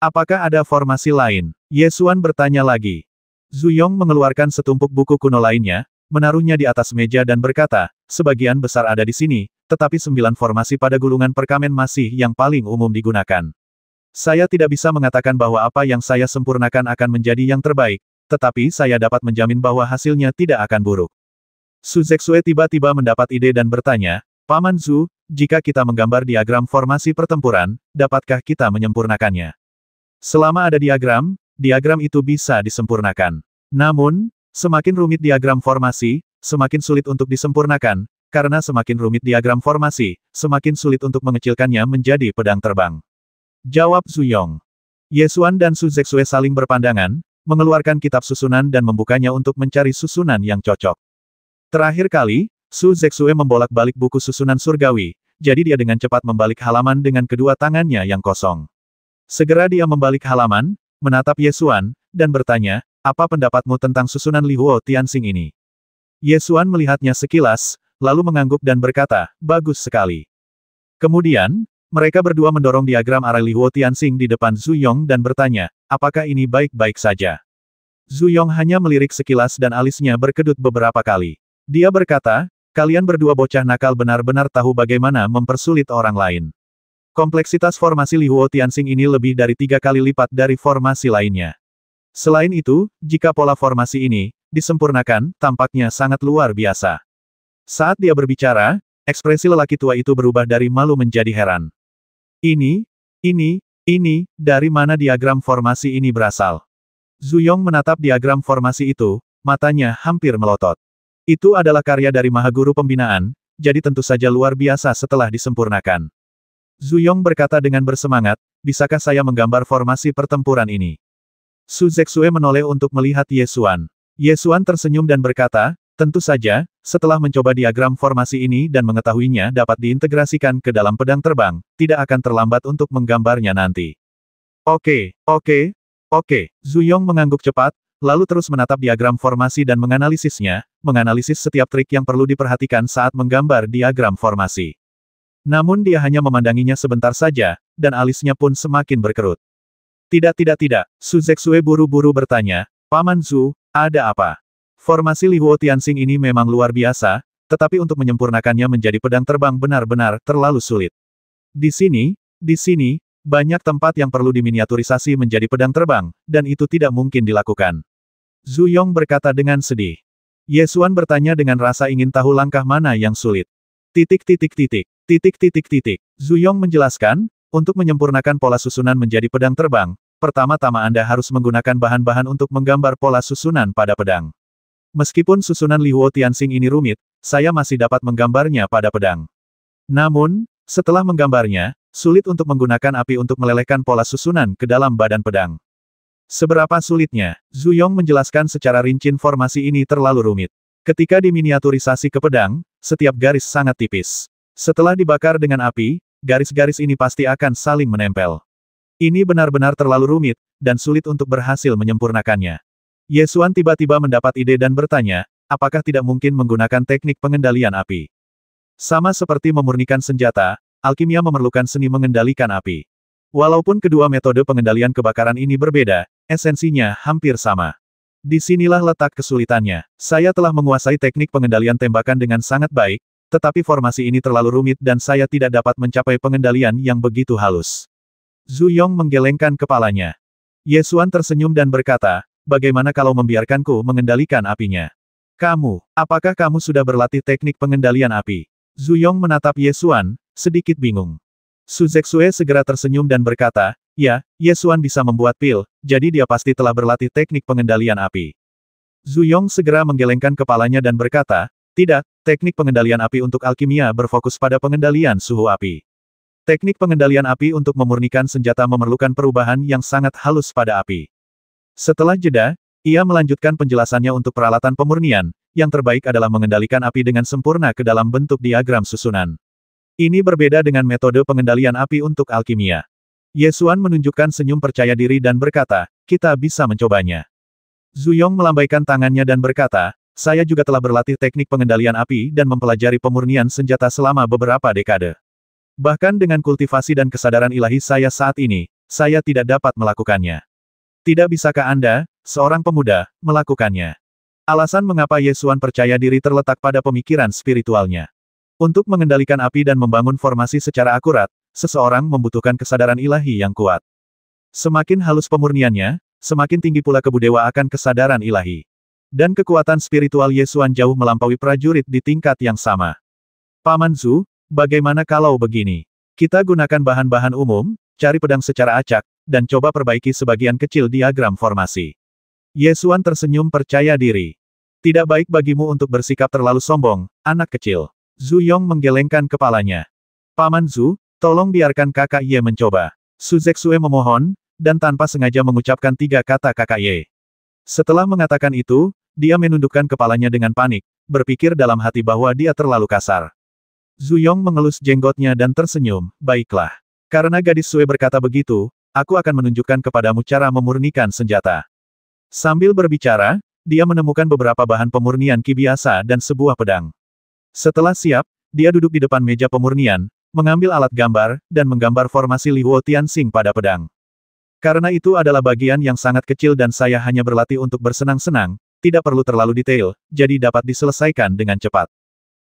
Apakah ada formasi lain? Ye Xuan bertanya lagi. Zuyong mengeluarkan setumpuk buku kuno lainnya, menaruhnya di atas meja dan berkata, sebagian besar ada di sini, tetapi 9 formasi pada gulungan perkamen masih yang paling umum digunakan. Saya tidak bisa mengatakan bahwa apa yang saya sempurnakan akan menjadi yang terbaik, tetapi saya dapat menjamin bahwa hasilnya tidak akan buruk. Su Zexue tiba-tiba mendapat ide dan bertanya, Paman Zhu, jika kita menggambar diagram formasi pertempuran, dapatkah kita menyempurnakannya? Selama ada diagram itu bisa disempurnakan. Namun, semakin rumit diagram formasi, semakin sulit untuk disempurnakan, karena semakin rumit diagram formasi, semakin sulit untuk mengecilkannya menjadi pedang terbang. Jawab Zuyong. Ye Xuan dan Su Zexue saling berpandangan, mengeluarkan kitab susunan dan membukanya untuk mencari susunan yang cocok. Terakhir kali, Su Zexue membolak-balik buku susunan surgawi, jadi dia dengan cepat membalik halaman dengan kedua tangannya yang kosong. Segera dia membalik halaman, menatap Ye Xuan, dan bertanya, apa pendapatmu tentang susunan Li Huo Tianxing ini? Ye Xuan melihatnya sekilas, lalu mengangguk dan berkata, bagus sekali. Kemudian, mereka berdua mendorong diagram arah Li Huo Tianxing di depan Zuyong dan bertanya, apakah ini baik-baik saja? Zuyong hanya melirik sekilas dan alisnya berkedut beberapa kali. Dia berkata, kalian berdua bocah nakal benar-benar tahu bagaimana mempersulit orang lain. Kompleksitas formasi Li Huo Tianxing ini lebih dari 3 kali lipat dari formasi lainnya. Selain itu, jika pola formasi ini disempurnakan, tampaknya sangat luar biasa. Saat dia berbicara, ekspresi lelaki tua itu berubah dari malu menjadi heran. Ini, dari mana diagram formasi ini berasal? Zuyong menatap diagram formasi itu, matanya hampir melotot. Itu adalah karya dari Mahaguru Pembinaan, jadi tentu saja luar biasa setelah disempurnakan. Zuyong berkata dengan bersemangat, bisakah saya menggambar formasi pertempuran ini? Su Zexue menoleh untuk melihat Ye Xuan. Ye Xuan tersenyum dan berkata, tentu saja, setelah mencoba diagram formasi ini dan mengetahuinya dapat diintegrasikan ke dalam pedang terbang, tidak akan terlambat untuk menggambarnya nanti. Oke. Zuyong mengangguk cepat, lalu terus menatap diagram formasi dan menganalisisnya, menganalisis setiap trik yang perlu diperhatikan saat menggambar diagram formasi. Namun dia hanya memandanginya sebentar saja, dan alisnya pun semakin berkerut. Tidak. Su Zexue buru-buru bertanya, Paman Zhu, ada apa? Formasi Li Huo Tianxing ini memang luar biasa, tetapi untuk menyempurnakannya menjadi pedang terbang benar-benar terlalu sulit. Di sini, banyak tempat yang perlu diminiaturisasi menjadi pedang terbang, dan itu tidak mungkin dilakukan. Zuyong berkata dengan sedih. Ye Xuan bertanya dengan rasa ingin tahu langkah mana yang sulit. Zuyong menjelaskan, untuk menyempurnakan pola susunan menjadi pedang terbang, pertama-tama Anda harus menggunakan bahan-bahan untuk menggambar pola susunan pada pedang. Meskipun susunan Li Huo Tianxing ini rumit, saya masih dapat menggambarnya pada pedang. Namun, setelah menggambarnya, sulit untuk menggunakan api untuk melelehkan pola susunan ke dalam badan pedang. Seberapa sulitnya, Zhu Yong menjelaskan secara rinci formasi ini terlalu rumit. Ketika diminiaturisasi ke pedang, setiap garis sangat tipis. Setelah dibakar dengan api, garis-garis ini pasti akan saling menempel. Ini benar-benar terlalu rumit, dan sulit untuk berhasil menyempurnakannya. Ye Xuan tiba-tiba mendapat ide dan bertanya, apakah tidak mungkin menggunakan teknik pengendalian api? Sama seperti memurnikan senjata, alkimia memerlukan seni mengendalikan api. Walaupun kedua metode pengendalian kebakaran ini berbeda, esensinya hampir sama. Disinilah letak kesulitannya. Saya telah menguasai teknik pengendalian tembakan dengan sangat baik, tetapi formasi ini terlalu rumit dan saya tidak dapat mencapai pengendalian yang begitu halus. Zhu Yong menggelengkan kepalanya. Ye Xuan tersenyum dan berkata, bagaimana kalau membiarkanku mengendalikan apinya? Apakah kamu sudah berlatih teknik pengendalian api? Zhu Yong menatap Ye Xuan, sedikit bingung. Su Zexue segera tersenyum dan berkata, ya, Ye Xuan bisa membuat pil, jadi dia pasti telah berlatih teknik pengendalian api. Zhu Yong segera menggelengkan kepalanya dan berkata, tidak, teknik pengendalian api untuk alkimia berfokus pada pengendalian suhu api. Teknik pengendalian api untuk memurnikan senjata memerlukan perubahan yang sangat halus pada api. Setelah jeda, ia melanjutkan penjelasannya untuk peralatan pemurnian, yang terbaik adalah mengendalikan api dengan sempurna ke dalam bentuk diagram susunan. Ini berbeda dengan metode pengendalian api untuk alkimia. Ye Xuan menunjukkan senyum percaya diri dan berkata, kita bisa mencobanya. Zhu Yong melambaikan tangannya dan berkata, saya juga telah berlatih teknik pengendalian api dan mempelajari pemurnian senjata selama beberapa dekade. Bahkan dengan kultivasi dan kesadaran ilahi saya saat ini, saya tidak dapat melakukannya. Tidak bisakah Anda, seorang pemuda, melakukannya? Alasan mengapa Ye Xuan percaya diri terletak pada pemikiran spiritualnya. Untuk mengendalikan api dan membangun formasi secara akurat, seseorang membutuhkan kesadaran ilahi yang kuat. Semakin halus pemurniannya, semakin tinggi pula kebudewaan kesadaran ilahi. Dan kekuatan spiritual Ye Xuan jauh melampaui prajurit di tingkat yang sama. Paman Zhu, bagaimana kalau begini? Kita gunakan bahan-bahan umum, cari pedang secara acak, dan coba perbaiki sebagian kecil diagram formasi. Ye Xuan tersenyum percaya diri. Tidak baik bagimu untuk bersikap terlalu sombong, anak kecil. Zhu Yong menggelengkan kepalanya. Paman Zhu, tolong biarkan kakak Ye mencoba. Su Zexue memohon, dan tanpa sengaja mengucapkan 3 kata kakak Ye. Setelah mengatakan itu, dia menundukkan kepalanya dengan panik, berpikir dalam hati bahwa dia terlalu kasar. Zhu Yong mengelus jenggotnya dan tersenyum, baiklah. Karena gadis Sue berkata begitu, aku akan menunjukkan kepadamu cara memurnikan senjata. Sambil berbicara, dia menemukan beberapa bahan pemurnian ki biasa dan sebuah pedang. Setelah siap, dia duduk di depan meja pemurnian, mengambil alat gambar, dan menggambar formasi Li Huo Tianxing pada pedang. Karena itu adalah bagian yang sangat kecil dan saya hanya berlatih untuk bersenang-senang, tidak perlu terlalu detail, jadi dapat diselesaikan dengan cepat.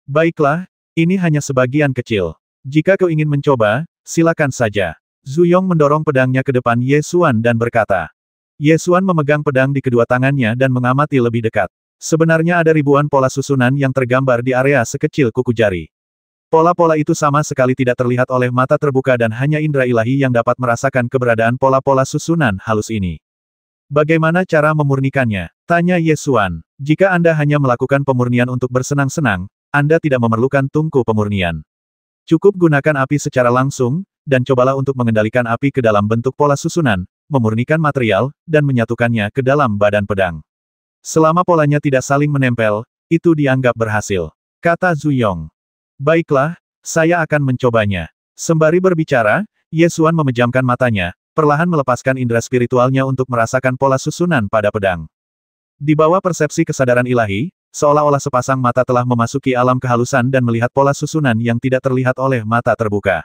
Baiklah, ini hanya sebagian kecil. Jika kau ingin mencoba, silakan saja. Zhu Yong mendorong pedangnya ke depan Ye Xuan dan berkata. Ye Xuan memegang pedang di kedua tangannya dan mengamati lebih dekat. Sebenarnya ada ribuan pola susunan yang tergambar di area sekecil kuku jari. Pola-pola itu sama sekali tidak terlihat oleh mata terbuka dan hanya indera ilahi yang dapat merasakan keberadaan pola-pola susunan halus ini. Bagaimana cara memurnikannya? Tanya Ye Xuan. Jika Anda hanya melakukan pemurnian untuk bersenang-senang, Anda tidak memerlukan tungku pemurnian. Cukup gunakan api secara langsung, dan cobalah untuk mengendalikan api ke dalam bentuk pola susunan, memurnikan material, dan menyatukannya ke dalam badan pedang. Selama polanya tidak saling menempel, itu dianggap berhasil. Kata Zhu Yong. Baiklah, saya akan mencobanya. Sembari berbicara, Ye Xuan memejamkan matanya, perlahan melepaskan indera spiritualnya untuk merasakan pola susunan pada pedang. Di bawah persepsi kesadaran ilahi, seolah-olah sepasang mata telah memasuki alam kehalusan dan melihat pola susunan yang tidak terlihat oleh mata terbuka.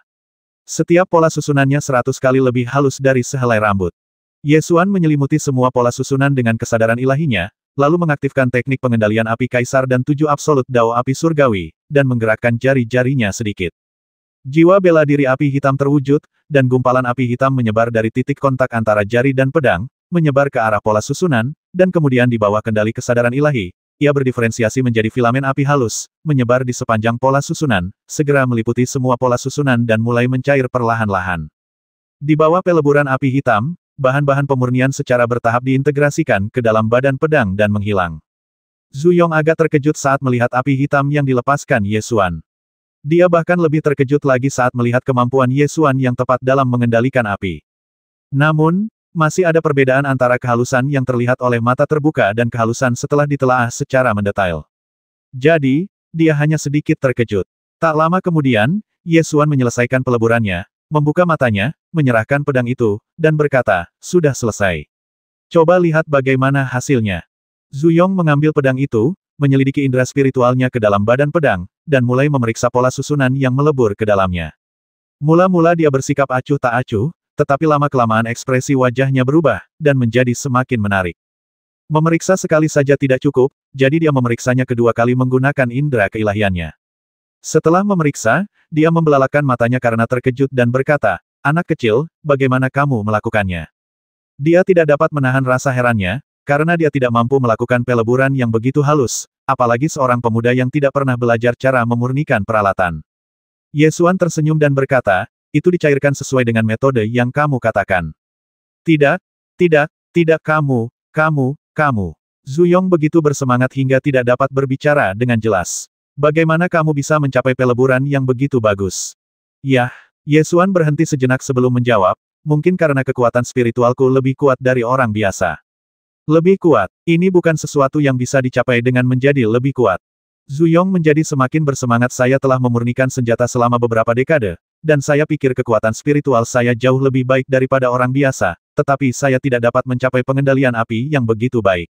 Setiap pola susunannya 100 kali lebih halus dari sehelai rambut. Ye Xuan menyelimuti semua pola susunan dengan kesadaran ilahinya, lalu mengaktifkan teknik pengendalian api kaisar dan 7 absolut dao api surgawi, dan menggerakkan jari-jarinya sedikit. Jiwa bela diri api hitam terwujud, dan gumpalan api hitam menyebar dari titik kontak antara jari dan pedang, menyebar ke arah pola susunan, dan kemudian di bawah kendali kesadaran ilahi, ia berdiferensiasi menjadi filamen api halus, menyebar di sepanjang pola susunan, segera meliputi semua pola susunan dan mulai mencair perlahan-lahan. Di bawah peleburan api hitam, bahan-bahan pemurnian secara bertahap diintegrasikan ke dalam badan pedang dan menghilang. Zhu Yong agak terkejut saat melihat api hitam yang dilepaskan Ye Xuan. Dia bahkan lebih terkejut lagi saat melihat kemampuan Ye Xuan yang tepat dalam mengendalikan api. Namun, masih ada perbedaan antara kehalusan yang terlihat oleh mata terbuka dan kehalusan setelah ditelaah secara mendetail. Jadi, dia hanya sedikit terkejut. Tak lama kemudian, Ye Xuan menyelesaikan peleburannya, membuka matanya, menyerahkan pedang itu, dan berkata, "Sudah selesai. Coba lihat bagaimana hasilnya." Zuyong mengambil pedang itu, menyelidiki indera spiritualnya ke dalam badan pedang, dan mulai memeriksa pola susunan yang melebur ke dalamnya. Mula-mula dia bersikap acuh tak acuh, tetapi lama-kelamaan ekspresi wajahnya berubah, dan menjadi semakin menarik. Memeriksa sekali saja tidak cukup, jadi dia memeriksanya kedua kali menggunakan indera keilahiannya. Setelah memeriksa, dia membelalakan matanya karena terkejut dan berkata, "Anak kecil, bagaimana kamu melakukannya?" Dia tidak dapat menahan rasa herannya, karena dia tidak mampu melakukan peleburan yang begitu halus, apalagi seorang pemuda yang tidak pernah belajar cara memurnikan peralatan. Ye Xuan tersenyum dan berkata, "Itu dicairkan sesuai dengan metode yang kamu katakan." "Tidak, tidak kamu. Zuyong begitu bersemangat hingga tidak dapat berbicara dengan jelas. "Bagaimana kamu bisa mencapai peleburan yang begitu bagus?" "Yah." Ye Xuan berhenti sejenak sebelum menjawab, "Mungkin karena kekuatan spiritualku lebih kuat dari orang biasa." "Lebih kuat? Ini bukan sesuatu yang bisa dicapai dengan menjadi lebih kuat." Zuyong menjadi semakin bersemangat. "Saya telah memurnikan senjata selama beberapa dekade, dan saya pikir kekuatan spiritual saya jauh lebih baik daripada orang biasa, tetapi saya tidak dapat mencapai pengendalian api yang begitu baik.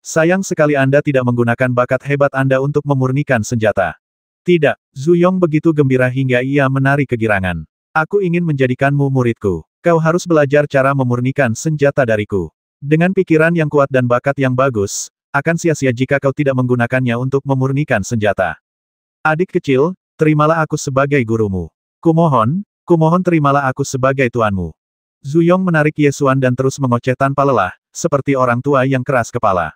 Sayang sekali Anda tidak menggunakan bakat hebat Anda untuk memurnikan senjata." "Tidak." Zuyong begitu gembira hingga ia menarik kegirangan. "Aku ingin menjadikanmu muridku. Kau harus belajar cara memurnikan senjata dariku. Dengan pikiran yang kuat dan bakat yang bagus, akan sia-sia jika kau tidak menggunakannya untuk memurnikan senjata. Adik kecil, terimalah aku sebagai gurumu. Kumohon terimalah aku sebagai tuanmu." Zuyong menarik Ye Xuan dan terus mengoceh tanpa lelah, seperti orang tua yang keras kepala.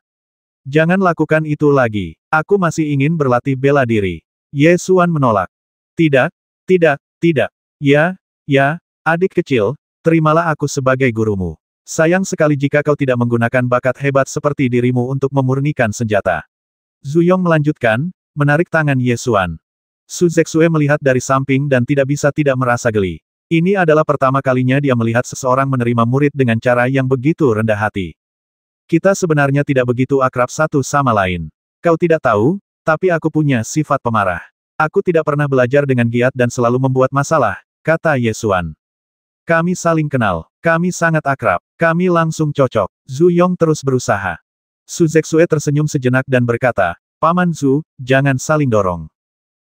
"Jangan lakukan itu lagi. Aku masih ingin berlatih bela diri." Ye Xuan menolak. "Tidak. Ya, adik kecil, terimalah aku sebagai gurumu. Sayang sekali jika kau tidak menggunakan bakat hebat seperti dirimu untuk memurnikan senjata." Zuyong melanjutkan, menarik tangan Ye Xuan. Su Zexue melihat dari samping dan tidak bisa tidak merasa geli. Ini adalah pertama kalinya dia melihat seseorang menerima murid dengan cara yang begitu rendah hati. "Kita sebenarnya tidak begitu akrab satu sama lain. Kau tidak tahu, tapi aku punya sifat pemarah. Aku tidak pernah belajar dengan giat dan selalu membuat masalah," kata Ye Xuan. "Kami saling kenal. Kami sangat akrab. Kami langsung cocok." Zuyong terus berusaha. Su Zexue tersenyum sejenak dan berkata, "Paman Zhu, jangan saling dorong.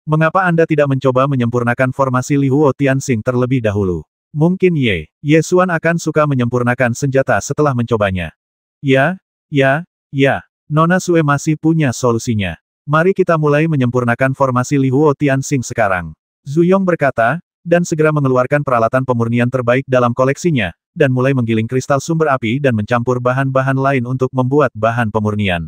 Mengapa Anda tidak mencoba menyempurnakan formasi Li Huo Tianxing terlebih dahulu? Mungkin Ye Xuan akan suka menyempurnakan senjata setelah mencobanya." Ya. Nona Sue masih punya solusinya. Mari kita mulai menyempurnakan formasi Li Huo Tianxing sekarang." Zuyong berkata, dan segera mengeluarkan peralatan pemurnian terbaik dalam koleksinya, dan mulai menggiling kristal sumber api dan mencampur bahan-bahan lain untuk membuat bahan pemurnian.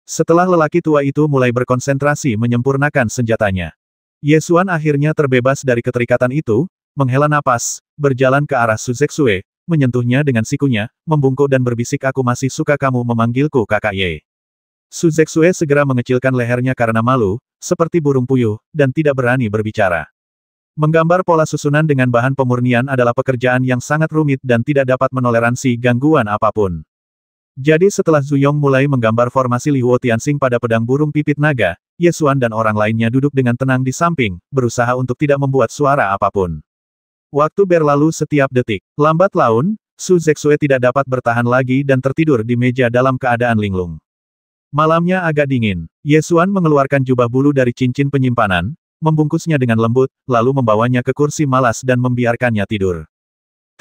Setelah lelaki tua itu mulai berkonsentrasi menyempurnakan senjatanya, Ye Xuan akhirnya terbebas dari keterikatan itu, menghela napas, berjalan ke arah Su Zexue, menyentuhnya dengan sikunya, membungkuk dan berbisik, "Aku masih suka kamu memanggilku kakak Ye." Su Zexue segera mengecilkan lehernya karena malu, seperti burung puyuh, dan tidak berani berbicara. Menggambar pola susunan dengan bahan pemurnian adalah pekerjaan yang sangat rumit dan tidak dapat menoleransi gangguan apapun. Jadi setelah Zuyong mulai menggambar formasi Li Huo Tianxing pada pedang burung pipit naga, Ye Xuan dan orang lainnya duduk dengan tenang di samping, berusaha untuk tidak membuat suara apapun. Waktu berlalu setiap detik. Lambat laun, Su Zexue tidak dapat bertahan lagi dan tertidur di meja dalam keadaan linglung. Malamnya agak dingin. Ye Xuan mengeluarkan jubah bulu dari cincin penyimpanan, membungkusnya dengan lembut, lalu membawanya ke kursi malas dan membiarkannya tidur.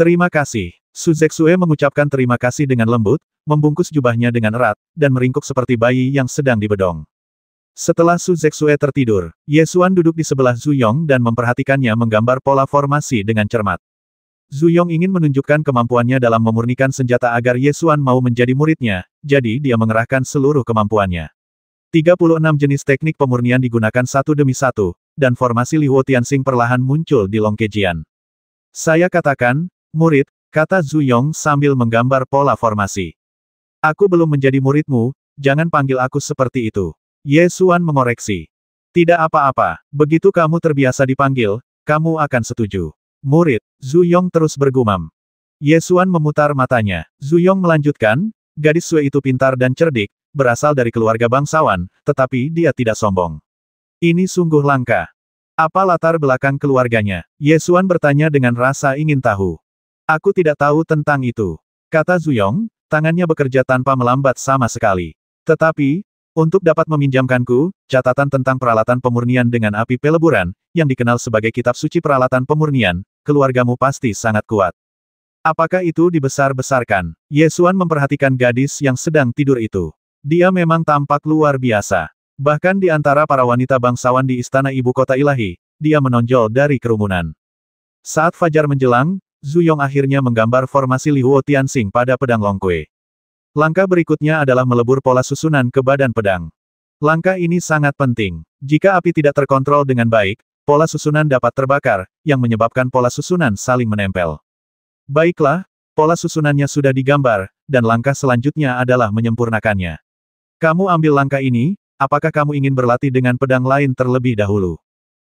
"Terima kasih." Su Zexue mengucapkan terima kasih dengan lembut, membungkus jubahnya dengan erat, dan meringkuk seperti bayi yang sedang dibedong. Setelah Su Zexue tertidur, Ye Xuan duduk di sebelah Zuyong dan memperhatikannya menggambar pola formasi dengan cermat. Zuyong ingin menunjukkan kemampuannya dalam memurnikan senjata agar Ye Xuan mau menjadi muridnya, jadi dia mengerahkan seluruh kemampuannya. 36 jenis teknik pemurnian digunakan satu demi satu, dan formasi Li Huo Tianxing perlahan muncul di Longkejian. "Saya katakan, murid," kata Zuyong sambil menggambar pola formasi. "Aku belum menjadi muridmu, jangan panggil aku seperti itu." Ye Xuan mengoreksi. Tidak apa-apa, begitu kamu terbiasa dipanggil, kamu akan setuju. Murid, Zhu Yong terus bergumam. Ye Xuan memutar matanya. Zhu Yong melanjutkan, gadis Sue itu pintar dan cerdik, berasal dari keluarga bangsawan, tetapi dia tidak sombong. Ini sungguh langka. Apa latar belakang keluarganya? Ye Xuan bertanya dengan rasa ingin tahu. Aku tidak tahu tentang itu, kata Zhu Yong, tangannya bekerja tanpa melambat sama sekali. Tetapi, untuk dapat meminjamkanku, catatan tentang peralatan pemurnian dengan api peleburan, yang dikenal sebagai kitab suci peralatan pemurnian, keluargamu pasti sangat kuat. Apakah itu dibesar-besarkan? Ye Xuan memperhatikan gadis yang sedang tidur itu. Dia memang tampak luar biasa. Bahkan di antara para wanita bangsawan di istana ibu kota ilahi, dia menonjol dari kerumunan. Saat fajar menjelang, Zhu Yong akhirnya menggambar formasi Li Huo Tianxing pada pedang Longkui. Langkah berikutnya adalah melebur pola susunan ke badan pedang. Langkah ini sangat penting. Jika api tidak terkontrol dengan baik, pola susunan dapat terbakar, yang menyebabkan pola susunan saling menempel. Baiklah, pola susunannya sudah digambar, dan langkah selanjutnya adalah menyempurnakannya. Kamu ambil langkah ini, apakah kamu ingin berlatih dengan pedang lain terlebih dahulu?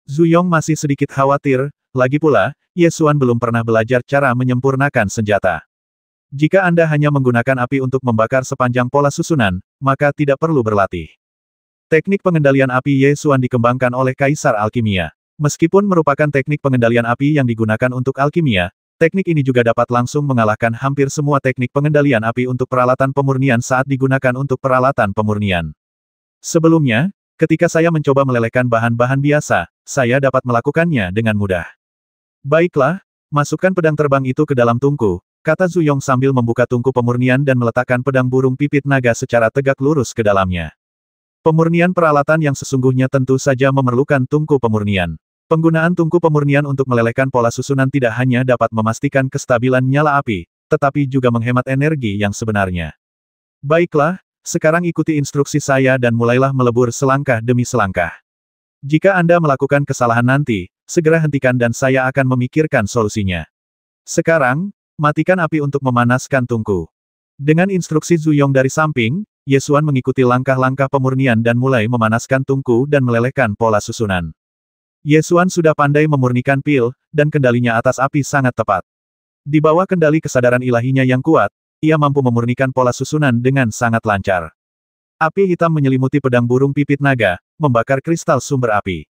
Zhu Yong masih sedikit khawatir, lagi pula, Ye Xuan belum pernah belajar cara menyempurnakan senjata. Jika Anda hanya menggunakan api untuk membakar sepanjang pola susunan, maka tidak perlu berlatih. Teknik pengendalian api Ye Xuan dikembangkan oleh Kaisar Alkimia. Meskipun merupakan teknik pengendalian api yang digunakan untuk alkimia, teknik ini juga dapat langsung mengalahkan hampir semua teknik pengendalian api untuk peralatan pemurnian saat digunakan untuk peralatan pemurnian. Sebelumnya, ketika saya mencoba melelehkan bahan-bahan biasa, saya dapat melakukannya dengan mudah. Baiklah, masukkan pedang terbang itu ke dalam tungku, kata Zhu Yong sambil membuka tungku pemurnian dan meletakkan pedang burung pipit naga secara tegak lurus ke dalamnya. Pemurnian peralatan yang sesungguhnya tentu saja memerlukan tungku pemurnian. Penggunaan tungku pemurnian untuk melelehkan pola susunan tidak hanya dapat memastikan kestabilan nyala api, tetapi juga menghemat energi yang sebenarnya. Baiklah, sekarang ikuti instruksi saya dan mulailah melebur selangkah demi selangkah. Jika Anda melakukan kesalahan nanti, segera hentikan dan saya akan memikirkan solusinya. Sekarang, matikan api untuk memanaskan tungku. Dengan instruksi Zhu Yong dari samping, Ye Xuan mengikuti langkah-langkah pemurnian dan mulai memanaskan tungku dan melelehkan pola susunan. Ye Xuan sudah pandai memurnikan pil, dan kendalinya atas api sangat tepat. Di bawah kendali kesadaran ilahinya yang kuat, ia mampu memurnikan pola susunan dengan sangat lancar. Api hitam menyelimuti pedang burung pipit naga, membakar kristal sumber api.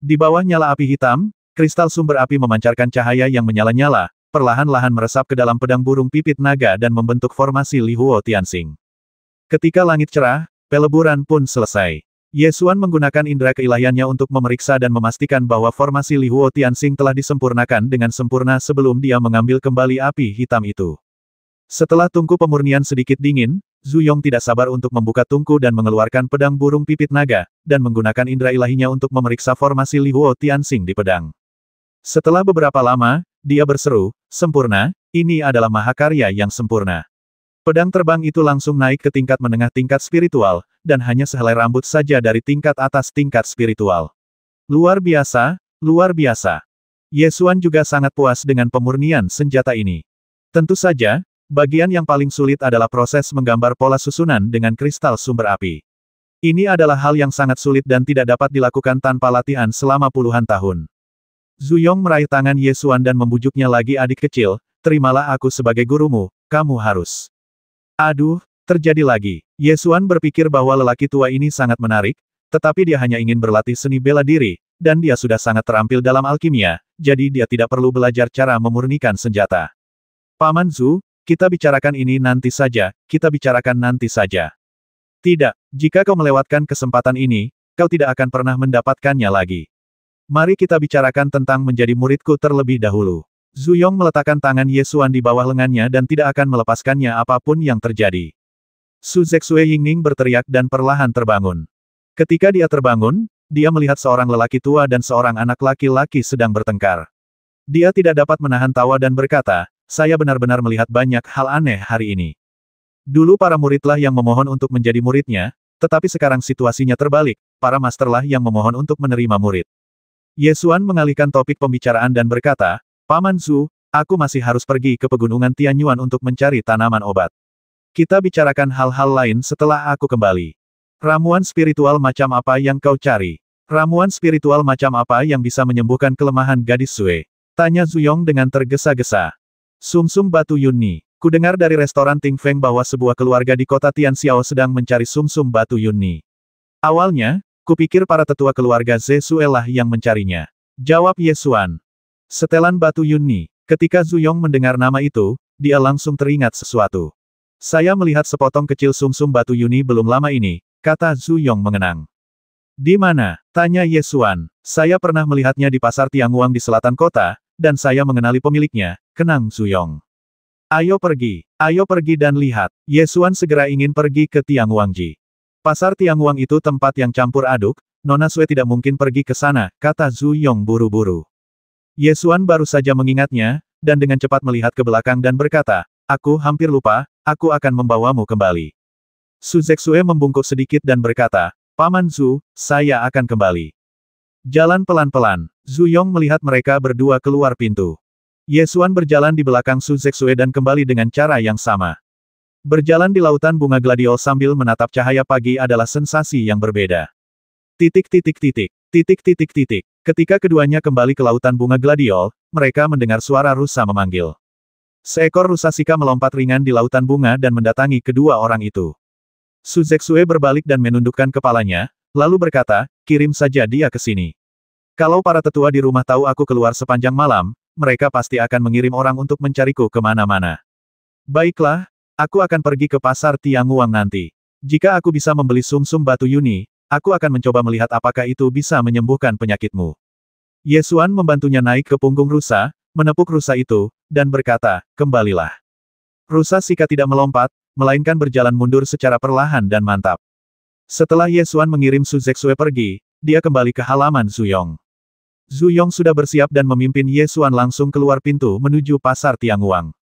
Di bawah nyala api hitam, kristal sumber api memancarkan cahaya yang menyala-nyala, perlahan-lahan meresap ke dalam pedang burung pipit naga dan membentuk formasi Li Huo Tianxing. Ketika langit cerah, peleburan pun selesai. Ye Xuan menggunakan indera keilahiannya untuk memeriksa dan memastikan bahwa formasi Li Huo Tianxing telah disempurnakan dengan sempurna sebelum dia mengambil kembali api hitam itu. Setelah tungku pemurnian sedikit dingin, Zhu Yong tidak sabar untuk membuka tungku dan mengeluarkan pedang burung pipit naga, dan menggunakan indera ilahinya untuk memeriksa formasi Li Huo Tianxing di pedang. Setelah beberapa lama, dia berseru, "Sempurna, ini adalah mahakarya yang sempurna." Pedang terbang itu langsung naik ke tingkat menengah tingkat spiritual, dan hanya sehelai rambut saja dari tingkat atas tingkat spiritual. Luar biasa, luar biasa. Ye Xuan juga sangat puas dengan pemurnian senjata ini. Tentu saja, bagian yang paling sulit adalah proses menggambar pola susunan dengan kristal sumber api. Ini adalah hal yang sangat sulit dan tidak dapat dilakukan tanpa latihan selama puluhan tahun. Zhu Yong meraih tangan Ye Xuan dan membujuknya lagi, "Adik kecil, terimalah aku sebagai gurumu, kamu harus." Aduh, terjadi lagi. Ye Xuan berpikir bahwa lelaki tua ini sangat menarik, tetapi dia hanya ingin berlatih seni bela diri, dan dia sudah sangat terampil dalam alkimia, jadi dia tidak perlu belajar cara memurnikan senjata. "Paman Zhu, kita bicarakan ini nanti saja, kita bicarakan nanti saja." "Tidak, jika kau melewatkan kesempatan ini, kau tidak akan pernah mendapatkannya lagi. Mari kita bicarakan tentang menjadi muridku terlebih dahulu." Zhu Yong meletakkan tangan Ye Xuan di bawah lengannya dan tidak akan melepaskannya apapun yang terjadi. Su Zexue Yingning berteriak dan perlahan terbangun. Ketika dia terbangun, dia melihat seorang lelaki tua dan seorang anak laki-laki sedang bertengkar. Dia tidak dapat menahan tawa dan berkata, "Saya benar-benar melihat banyak hal aneh hari ini. Dulu para muridlah yang memohon untuk menjadi muridnya, tetapi sekarang situasinya terbalik, para masterlah yang memohon untuk menerima murid." Ye Xuan mengalihkan topik pembicaraan dan berkata, "Paman Zhu, aku masih harus pergi ke pegunungan Tianyuan untuk mencari tanaman obat. Kita bicarakan hal-hal lain setelah aku kembali. Ramuan spiritual macam apa yang kau cari?" Ramuan spiritual macam apa yang bisa menyembuhkan kelemahan gadis Sue? Tanya Zuyong dengan tergesa-gesa. Sumsum batu Yunni. Kudengar dari restoran Ting Feng bahwa sebuah keluarga di kota Tianxiao sedang mencari sumsum batu Yunni. Awalnya, kupikir para tetua keluarga Ze Sue lah yang mencarinya. Jawab Ye Xuan. Setelan batu Yunni. Ketika Zuyong mendengar nama itu, dia langsung teringat sesuatu. Saya melihat sepotong kecil sumsum batu Yunni belum lama ini, kata Zuyong mengenang. Di mana? Tanya Ye Xuan. Saya pernah melihatnya di pasar Tianguang di selatan kota, dan saya mengenali pemiliknya, kenang Zuyong. Ayo pergi dan lihat. Ye Xuan segera ingin pergi ke Tianguangji. Pasar Tianguang itu tempat yang campur aduk, Nona Sue tidak mungkin pergi ke sana, kata Zuyong buru-buru. Ye Xuan baru saja mengingatnya, dan dengan cepat melihat ke belakang dan berkata, aku hampir lupa, aku akan membawamu kembali. Su Zexue membungkuk sedikit dan berkata, Paman Zhu, saya akan kembali. Jalan pelan-pelan. Zuyong melihat mereka berdua keluar pintu. Ye Xuan berjalan di belakang Su Zexue dan kembali dengan cara yang sama. Berjalan di lautan bunga gladiol sambil menatap cahaya pagi adalah sensasi yang berbeda. Ketika keduanya kembali ke lautan bunga gladiol, mereka mendengar suara rusa memanggil. Seekor rusa sika melompat ringan di lautan bunga dan mendatangi kedua orang itu. Su Zexue berbalik dan menundukkan kepalanya, lalu berkata, kirim saja dia ke sini. Kalau para tetua di rumah tahu aku keluar sepanjang malam, mereka pasti akan mengirim orang untuk mencariku kemana-mana. Baiklah, aku akan pergi ke pasar Tianguang nanti. Jika aku bisa membeli sumsum batu Yunni, aku akan mencoba melihat apakah itu bisa menyembuhkan penyakitmu. Ye Xuan membantunya naik ke punggung rusa, menepuk rusa itu, dan berkata, kembalilah. Rusa sika tidak melompat, melainkan berjalan mundur secara perlahan dan mantap. Setelah Ye Xuan mengirim Su Zexue pergi, dia kembali ke halaman Zuyong. Zuyong sudah bersiap dan memimpin Ye Xuan langsung keluar pintu menuju pasar Tianguang.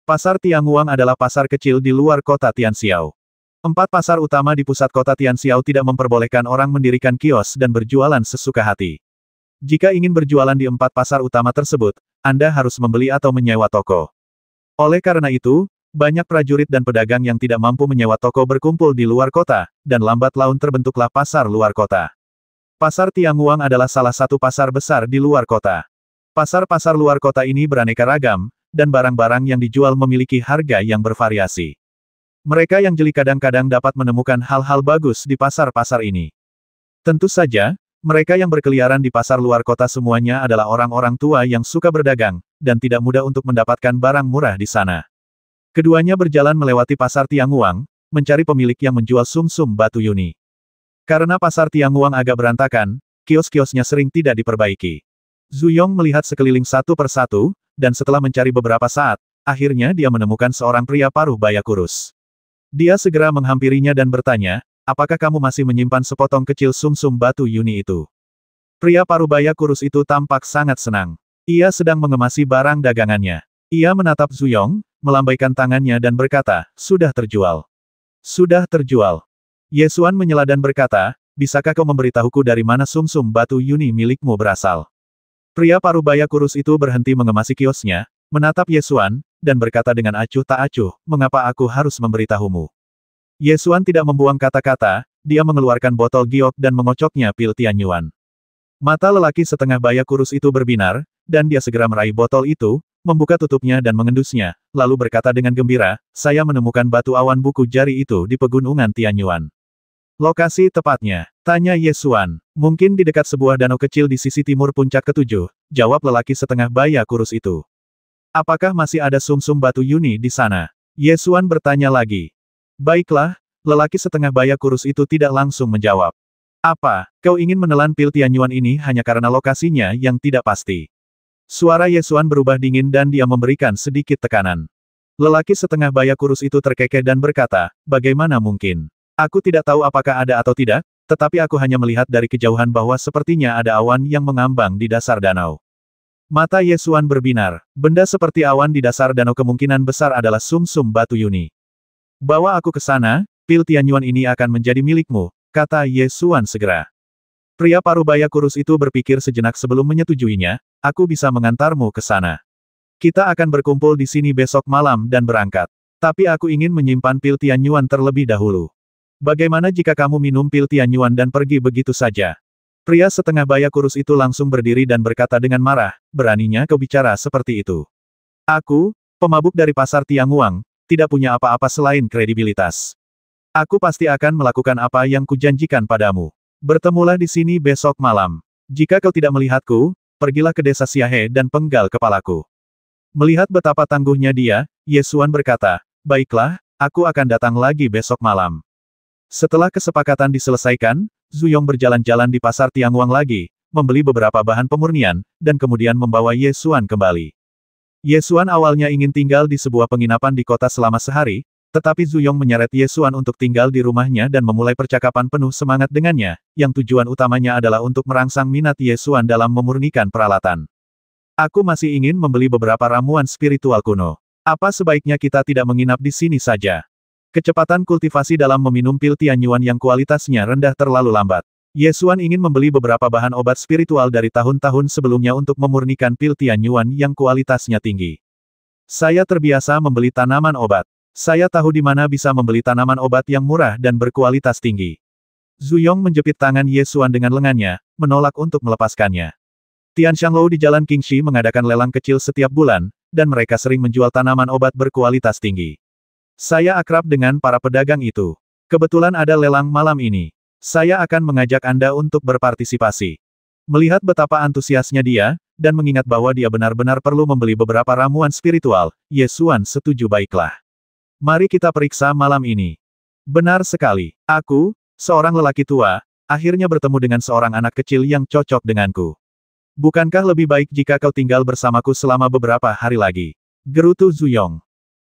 Pasar Tianguang adalah pasar kecil di luar kota Tianxiao. 4 pasar utama di pusat kota Tianxiao tidak memperbolehkan orang mendirikan kios dan berjualan sesuka hati. Jika ingin berjualan di 4 pasar utama tersebut, Anda harus membeli atau menyewa toko. Oleh karena itu, banyak prajurit dan pedagang yang tidak mampu menyewa toko berkumpul di luar kota, dan lambat laun terbentuklah pasar luar kota. Pasar Tianguang adalah salah satu pasar besar di luar kota. Pasar-pasar luar kota ini beraneka ragam, dan barang-barang yang dijual memiliki harga yang bervariasi. Mereka yang jeli kadang-kadang dapat menemukan hal-hal bagus di pasar-pasar ini. Tentu saja, mereka yang berkeliaran di pasar luar kota semuanya adalah orang-orang tua yang suka berdagang, dan tidak mudah untuk mendapatkan barang murah di sana. Keduanya berjalan melewati pasar Tianguang, mencari pemilik yang menjual sumsum batu Yunni. Karena pasar Tianguang agak berantakan, kios-kiosnya sering tidak diperbaiki. Zuyong melihat sekeliling satu persatu, dan setelah mencari beberapa saat, akhirnya dia menemukan seorang pria paruh baya kurus. Dia segera menghampirinya dan bertanya, apakah kamu masih menyimpan sepotong kecil sumsum batu Yunni itu? Pria paruh baya kurus itu tampak sangat senang. Ia sedang mengemasi barang dagangannya. Ia menatap Zuyong, melambaikan tangannya dan berkata, sudah terjual. Sudah terjual. Ye Xuan menyela dan berkata, bisakah kau memberitahuku dari mana sumsum batu Yunni milikmu berasal? Pria paruh baya kurus itu berhenti mengemasi kiosnya, menatap Ye Xuan, dan berkata dengan acuh tak acuh, mengapa aku harus memberitahumu? Ye Xuan tidak membuang kata-kata, dia mengeluarkan botol giok dan mengocoknya pil Tianyuan. Mata lelaki setengah baya kurus itu berbinar, dan dia segera meraih botol itu, membuka tutupnya dan mengendusnya, lalu berkata dengan gembira, saya menemukan batu awan buku jari itu di pegunungan Tianyuan. Lokasi tepatnya, tanya Ye Xuan. Mungkin di dekat sebuah danau kecil di sisi timur puncak ketujuh, jawab lelaki setengah baya kurus itu. Apakah masih ada sumsum batu Yunni di sana? Ye Xuan bertanya lagi. Baiklah, lelaki setengah baya kurus itu tidak langsung menjawab. Apa, kau ingin menelan pil Tianyuan ini hanya karena lokasinya yang tidak pasti? Suara Ye Xuan berubah dingin dan dia memberikan sedikit tekanan. Lelaki setengah baya kurus itu terkekeh dan berkata, bagaimana mungkin? Aku tidak tahu apakah ada atau tidak, tetapi aku hanya melihat dari kejauhan bahwa sepertinya ada awan yang mengambang di dasar danau. Mata Ye Xuan berbinar. Benda seperti awan di dasar danau kemungkinan besar adalah sumsum batu Yunni. Bawa aku ke sana, pil Tianyuan ini akan menjadi milikmu, kata Ye Xuan segera. Pria paruh baya kurus itu berpikir sejenak sebelum menyetujuinya, aku bisa mengantarmu ke sana. Kita akan berkumpul di sini besok malam dan berangkat. Tapi aku ingin menyimpan pil Tianyuan terlebih dahulu. Bagaimana jika kamu minum pil Tianyuan dan pergi begitu saja? Pria setengah baya kurus itu langsung berdiri dan berkata dengan marah, beraninya kau bicara seperti itu. Aku, pemabuk dari pasar Tianguang, tidak punya apa-apa selain kredibilitas. Aku pasti akan melakukan apa yang kujanjikan padamu. Bertemulah di sini besok malam. Jika kau tidak melihatku, pergilah ke desa Xiahe dan penggal kepalaku. Melihat betapa tangguhnya dia, Ye Xuan berkata, baiklah, aku akan datang lagi besok malam. Setelah kesepakatan diselesaikan, Zhu Yong berjalan-jalan di pasar Tianguang lagi, membeli beberapa bahan pemurnian, dan kemudian membawa Ye Xuan kembali. Ye Xuan awalnya ingin tinggal di sebuah penginapan di kota selama sehari, tetapi Zhu Yong menyeret Ye Xuan untuk tinggal di rumahnya dan memulai percakapan penuh semangat dengannya, yang tujuan utamanya adalah untuk merangsang minat Ye Xuan dalam memurnikan peralatan. Aku masih ingin membeli beberapa ramuan spiritual kuno. Apa sebaiknya kita tidak menginap di sini saja? Kecepatan kultivasi dalam meminum pil Tianyuan yang kualitasnya rendah terlalu lambat. Ye Xuan ingin membeli beberapa bahan obat spiritual dari tahun-tahun sebelumnya untuk memurnikan pil Tianyuan yang kualitasnya tinggi. Saya terbiasa membeli tanaman obat. Saya tahu di mana bisa membeli tanaman obat yang murah dan berkualitas tinggi. Zhu Yong menjepit tangan Ye Xuan dengan lengannya, menolak untuk melepaskannya. Tian Shanglou di Jalan Qingxi mengadakan lelang kecil setiap bulan, dan mereka sering menjual tanaman obat berkualitas tinggi. Saya akrab dengan para pedagang itu. Kebetulan ada lelang malam ini. Saya akan mengajak Anda untuk berpartisipasi. Melihat betapa antusiasnya dia, dan mengingat bahwa dia benar-benar perlu membeli beberapa ramuan spiritual, Ye Xuan setuju baiklah. Mari kita periksa malam ini. Benar sekali. Aku, seorang lelaki tua, akhirnya bertemu dengan seorang anak kecil yang cocok denganku. Bukankah lebih baik jika kau tinggal bersamaku selama beberapa hari lagi? Gerutu Zhu Yong.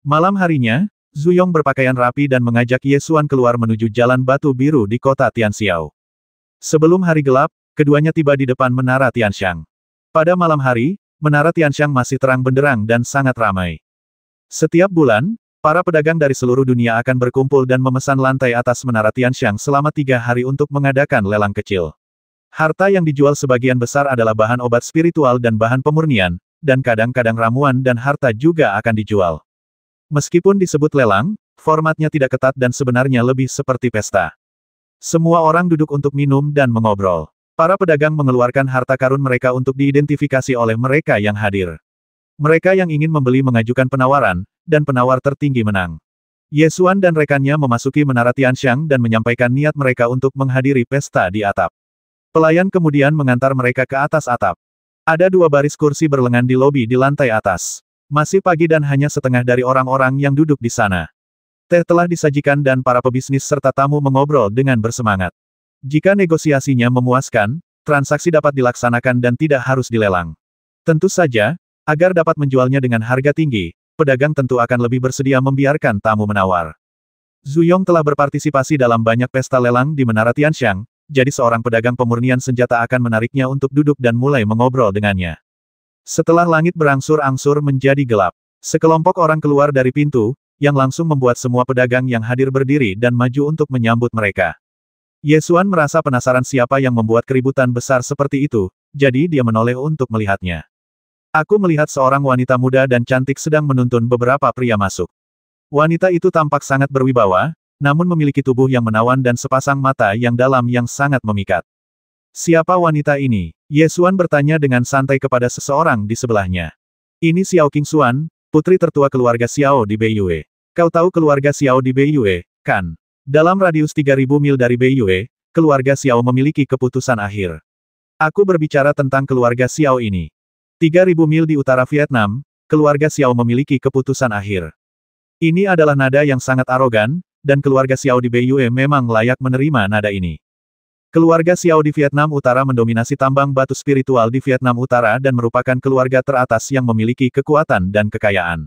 Malam harinya, Zhu Yong berpakaian rapi dan mengajak Ye Xuan keluar menuju jalan batu biru di kota Tianxiao. Sebelum hari gelap, keduanya tiba di depan Menara Tianxiang. Pada malam hari, Menara Tianxiang masih terang benderang dan sangat ramai. Setiap bulan, para pedagang dari seluruh dunia akan berkumpul dan memesan lantai atas Menara Tianxiang selama 3 hari untuk mengadakan lelang kecil. Harta yang dijual sebagian besar adalah bahan obat spiritual dan bahan pemurnian, dan kadang-kadang ramuan dan harta juga akan dijual. Meskipun disebut lelang, formatnya tidak ketat dan sebenarnya lebih seperti pesta. Semua orang duduk untuk minum dan mengobrol. Para pedagang mengeluarkan harta karun mereka untuk diidentifikasi oleh mereka yang hadir. Mereka yang ingin membeli mengajukan penawaran, dan penawar tertinggi menang. Ye Xuan dan rekannya memasuki Menara Tianxiang dan menyampaikan niat mereka untuk menghadiri pesta di atap. Pelayan kemudian mengantar mereka ke atas atap. Ada 2 baris kursi berlengan di lobi di lantai atas. Masih pagi dan hanya setengah dari orang-orang yang duduk di sana. Teh telah disajikan dan para pebisnis serta tamu mengobrol dengan bersemangat. Jika negosiasinya memuaskan, transaksi dapat dilaksanakan dan tidak harus dilelang. Tentu saja, agar dapat menjualnya dengan harga tinggi, pedagang tentu akan lebih bersedia membiarkan tamu menawar. Zhu Yong telah berpartisipasi dalam banyak pesta lelang di Menara Tianxiang, jadi seorang pedagang pemurnian senjata akan menariknya untuk duduk dan mulai mengobrol dengannya. Setelah langit berangsur-angsur menjadi gelap, sekelompok orang keluar dari pintu, yang langsung membuat semua pedagang yang hadir berdiri dan maju untuk menyambut mereka. Ye Xuan merasa penasaran siapa yang membuat keributan besar seperti itu, jadi dia menoleh untuk melihatnya. Aku melihat seorang wanita muda dan cantik sedang menuntun beberapa pria masuk. Wanita itu tampak sangat berwibawa, namun memiliki tubuh yang menawan dan sepasang mata yang dalam yang sangat memikat. Siapa wanita ini? Ye Xuan bertanya dengan santai kepada seseorang di sebelahnya. Ini Xiao Qingxuan, putri tertua keluarga Xiao di Beiyue. Kau tahu keluarga Xiao di Beiyue, kan? Dalam radius 3000 mil dari Beiyue, keluarga Xiao memiliki keputusan akhir. Aku berbicara tentang keluarga Xiao ini. 3000 mil di utara Vietnam, keluarga Xiao memiliki keputusan akhir. Ini adalah nada yang sangat arogan, dan keluarga Xiao di Beiyue memang layak menerima nada ini. Keluarga Xiao di Vietnam Utara mendominasi tambang batu spiritual di Vietnam Utara dan merupakan keluarga teratas yang memiliki kekuatan dan kekayaan.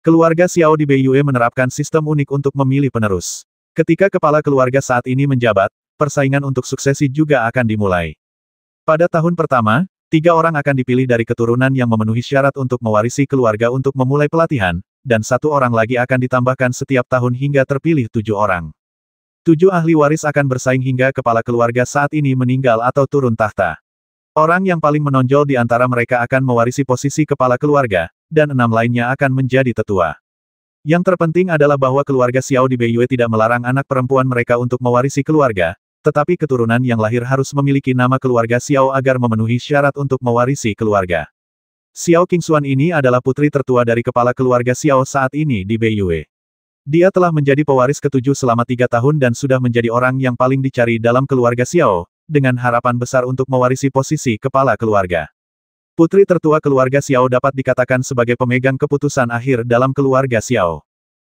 Keluarga Xiao di Beiyue menerapkan sistem unik untuk memilih penerus. Ketika kepala keluarga saat ini menjabat, persaingan untuk suksesi juga akan dimulai. Pada tahun pertama, 3 orang akan dipilih dari keturunan yang memenuhi syarat untuk mewarisi keluarga untuk memulai pelatihan, dan 1 orang lagi akan ditambahkan setiap tahun hingga terpilih 7 orang. 7 ahli waris akan bersaing hingga kepala keluarga saat ini meninggal atau turun tahta. Orang yang paling menonjol di antara mereka akan mewarisi posisi kepala keluarga, dan 6 lainnya akan menjadi tetua. Yang terpenting adalah bahwa keluarga Xiao di Beiyue tidak melarang anak perempuan mereka untuk mewarisi keluarga, tetapi keturunan yang lahir harus memiliki nama keluarga Xiao agar memenuhi syarat untuk mewarisi keluarga. Xiao Qingxuan ini adalah putri tertua dari kepala keluarga Xiao saat ini di Beiyue. Dia telah menjadi pewaris ketujuh selama 3 tahun dan sudah menjadi orang yang paling dicari dalam keluarga Xiao, dengan harapan besar untuk mewarisi posisi kepala keluarga. Putri tertua keluarga Xiao dapat dikatakan sebagai pemegang keputusan akhir dalam keluarga Xiao.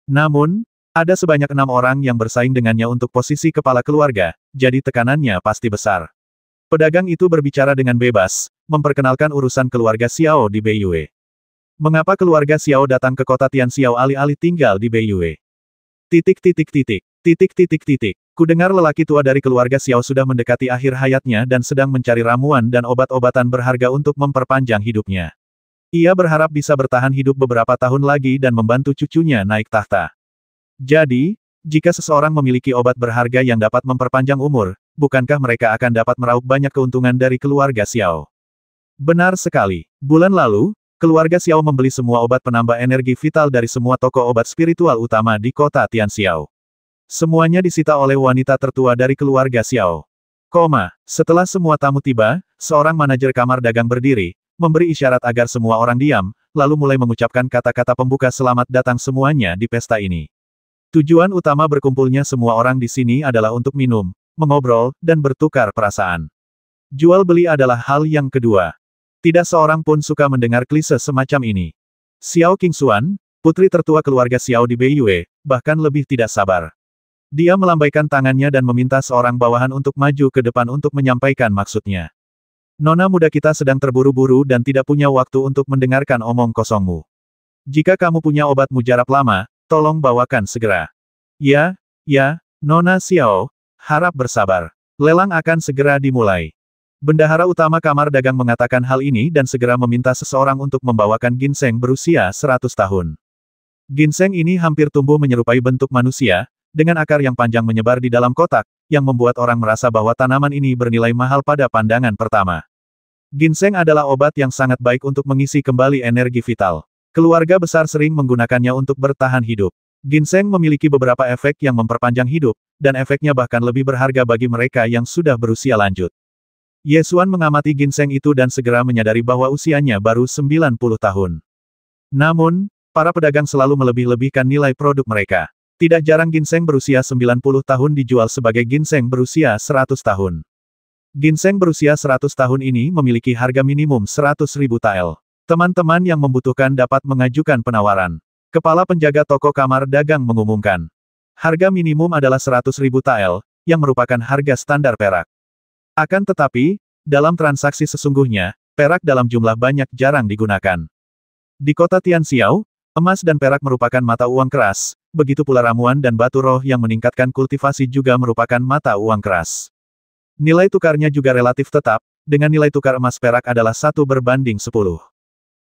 Namun, ada sebanyak 6 orang yang bersaing dengannya untuk posisi kepala keluarga, jadi tekanannya pasti besar. Pedagang itu berbicara dengan bebas, memperkenalkan urusan keluarga Xiao di Beiyue. Mengapa keluarga Xiao datang ke kota Tianxiao alih-alih tinggal di Beiyue? Kudengar lelaki tua dari keluarga Xiao sudah mendekati akhir hayatnya dan sedang mencari ramuan dan obat-obatan berharga untuk memperpanjang hidupnya. Ia berharap bisa bertahan hidup beberapa tahun lagi dan membantu cucunya naik tahta. Jadi, jika seseorang memiliki obat berharga yang dapat memperpanjang umur, bukankah mereka akan dapat meraup banyak keuntungan dari keluarga Xiao? Benar sekali. Bulan lalu, keluarga Xiao membeli semua obat penambah energi vital dari semua toko obat spiritual utama di kota Tianxiao. Semuanya disita oleh wanita tertua dari keluarga Xiao. Setelah semua tamu tiba, seorang manajer kamar dagang berdiri, memberi isyarat agar semua orang diam, lalu mulai mengucapkan kata-kata pembuka selamat datang semuanya di pesta ini. Tujuan utama berkumpulnya semua orang di sini adalah untuk minum, mengobrol, dan bertukar perasaan. Jual beli adalah hal yang kedua. Tidak seorang pun suka mendengar klise semacam ini. Xiao Qingxuan, putri tertua keluarga Xiao di Beiyue, bahkan lebih tidak sabar. Dia melambaikan tangannya dan meminta seorang bawahan untuk maju ke depan untuk menyampaikan maksudnya. Nona muda kita sedang terburu-buru dan tidak punya waktu untuk mendengarkan omong kosongmu. Jika kamu punya obat mujarab lama, tolong bawakan segera. Ya, Nona Xiao, harap bersabar. Lelang akan segera dimulai. Bendahara utama kamar dagang mengatakan hal ini dan segera meminta seseorang untuk membawakan ginseng berusia 100 tahun. Ginseng ini hampir tumbuh menyerupai bentuk manusia, dengan akar yang panjang menyebar di dalam kotak, yang membuat orang merasa bahwa tanaman ini bernilai mahal pada pandangan pertama. Ginseng adalah obat yang sangat baik untuk mengisi kembali energi vital. Keluarga besar sering menggunakannya untuk bertahan hidup. Ginseng memiliki beberapa efek yang memperpanjang hidup, dan efeknya bahkan lebih berharga bagi mereka yang sudah berusia lanjut. Yesuan mengamati ginseng itu dan segera menyadari bahwa usianya baru 90 tahun. Namun, para pedagang selalu melebih-lebihkan nilai produk mereka. Tidak jarang ginseng berusia 90 tahun dijual sebagai ginseng berusia 100 tahun. Ginseng berusia 100 tahun ini memiliki harga minimum 100.000 tael. Teman-teman yang membutuhkan dapat mengajukan penawaran. Kepala penjaga toko kamar dagang mengumumkan. Harga minimum adalah 100.000 tael, yang merupakan harga standar perak. Akan tetapi, dalam transaksi sesungguhnya, perak dalam jumlah banyak jarang digunakan. Di kota Tianxiao, emas dan perak merupakan mata uang keras, begitu pula ramuan dan batu roh yang meningkatkan kultivasi juga merupakan mata uang keras. Nilai tukarnya juga relatif tetap, dengan nilai tukar emas perak adalah 1:10.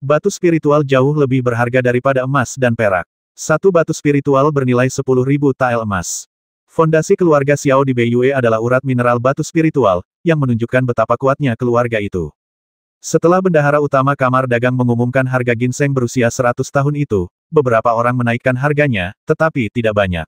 Batu spiritual jauh lebih berharga daripada emas dan perak. Satu batu spiritual bernilai 10.000 tael emas. Fondasi keluarga Xiao di Beiyue adalah urat mineral batu spiritual, yang menunjukkan betapa kuatnya keluarga itu. Setelah bendahara utama kamar dagang mengumumkan harga ginseng berusia 100 tahun itu, beberapa orang menaikkan harganya, tetapi tidak banyak.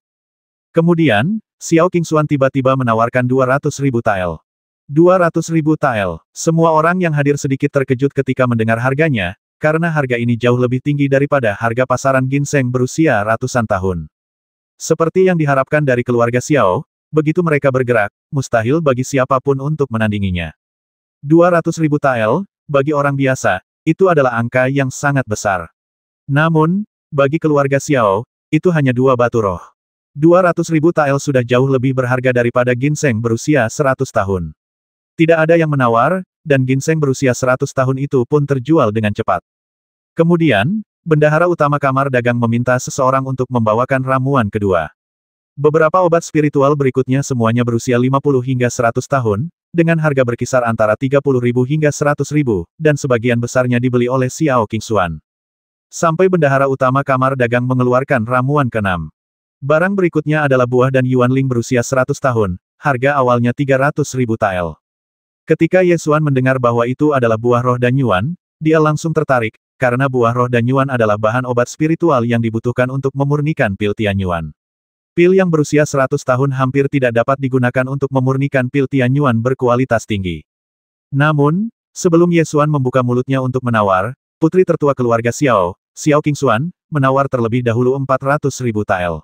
Kemudian, Xiao Qingxuan tiba-tiba menawarkan 200.000 tael. 200.000 tael. Semua orang yang hadir sedikit terkejut ketika mendengar harganya, karena harga ini jauh lebih tinggi daripada harga pasaran ginseng berusia ratusan tahun. Seperti yang diharapkan dari keluarga Xiao, begitu mereka bergerak, mustahil bagi siapapun untuk menandinginya. 200.000 tael, bagi orang biasa, itu adalah angka yang sangat besar. Namun, bagi keluarga Xiao, itu hanya 2 batu roh. 200.000 tael sudah jauh lebih berharga daripada ginseng berusia 100 tahun. Tidak ada yang menawar, dan ginseng berusia 100 tahun itu pun terjual dengan cepat. Kemudian, bendahara utama kamar dagang meminta seseorang untuk membawakan ramuan kedua. Beberapa obat spiritual berikutnya semuanya berusia 50 hingga 100 tahun, dengan harga berkisar antara 30.000 hingga 100.000, dan sebagian besarnya dibeli oleh Xiao Qingxuan. Sampai bendahara utama kamar dagang mengeluarkan ramuan ke-6. Barang berikutnya adalah buah dan Yuanling berusia 100 tahun, harga awalnya 300.000 tael. Ketika Yesuan mendengar bahwa itu adalah buah roh dan Yuan, dia langsung tertarik, karena buah roh dan Yuan adalah bahan obat spiritual yang dibutuhkan untuk memurnikan pil Tianyuan. Pil yang berusia 100 tahun hampir tidak dapat digunakan untuk memurnikan pil Tianyuan berkualitas tinggi. Namun, sebelum Ye Xuan membuka mulutnya untuk menawar, putri tertua keluarga Xiao, Xiao Qingxuan, menawar terlebih dahulu 400.000 tael.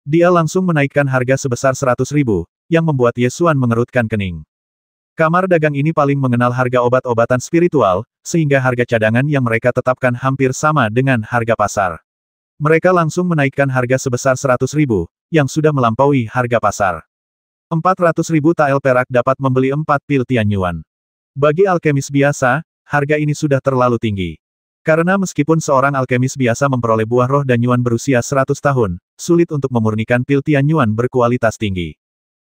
Dia langsung menaikkan harga sebesar 100.000, yang membuat Ye Xuan mengerutkan kening. Kamar dagang ini paling mengenal harga obat-obatan spiritual, sehingga harga cadangan yang mereka tetapkan hampir sama dengan harga pasar. Mereka langsung menaikkan harga sebesar 100.000, yang sudah melampaui harga pasar. 400.000 tael perak dapat membeli 4 pil Tianyuan. Bagi alkemis biasa, harga ini sudah terlalu tinggi. Karena meskipun seorang alkemis biasa memperoleh buah roh Danyuan berusia 100 tahun, sulit untuk memurnikan pil Tianyuan berkualitas tinggi.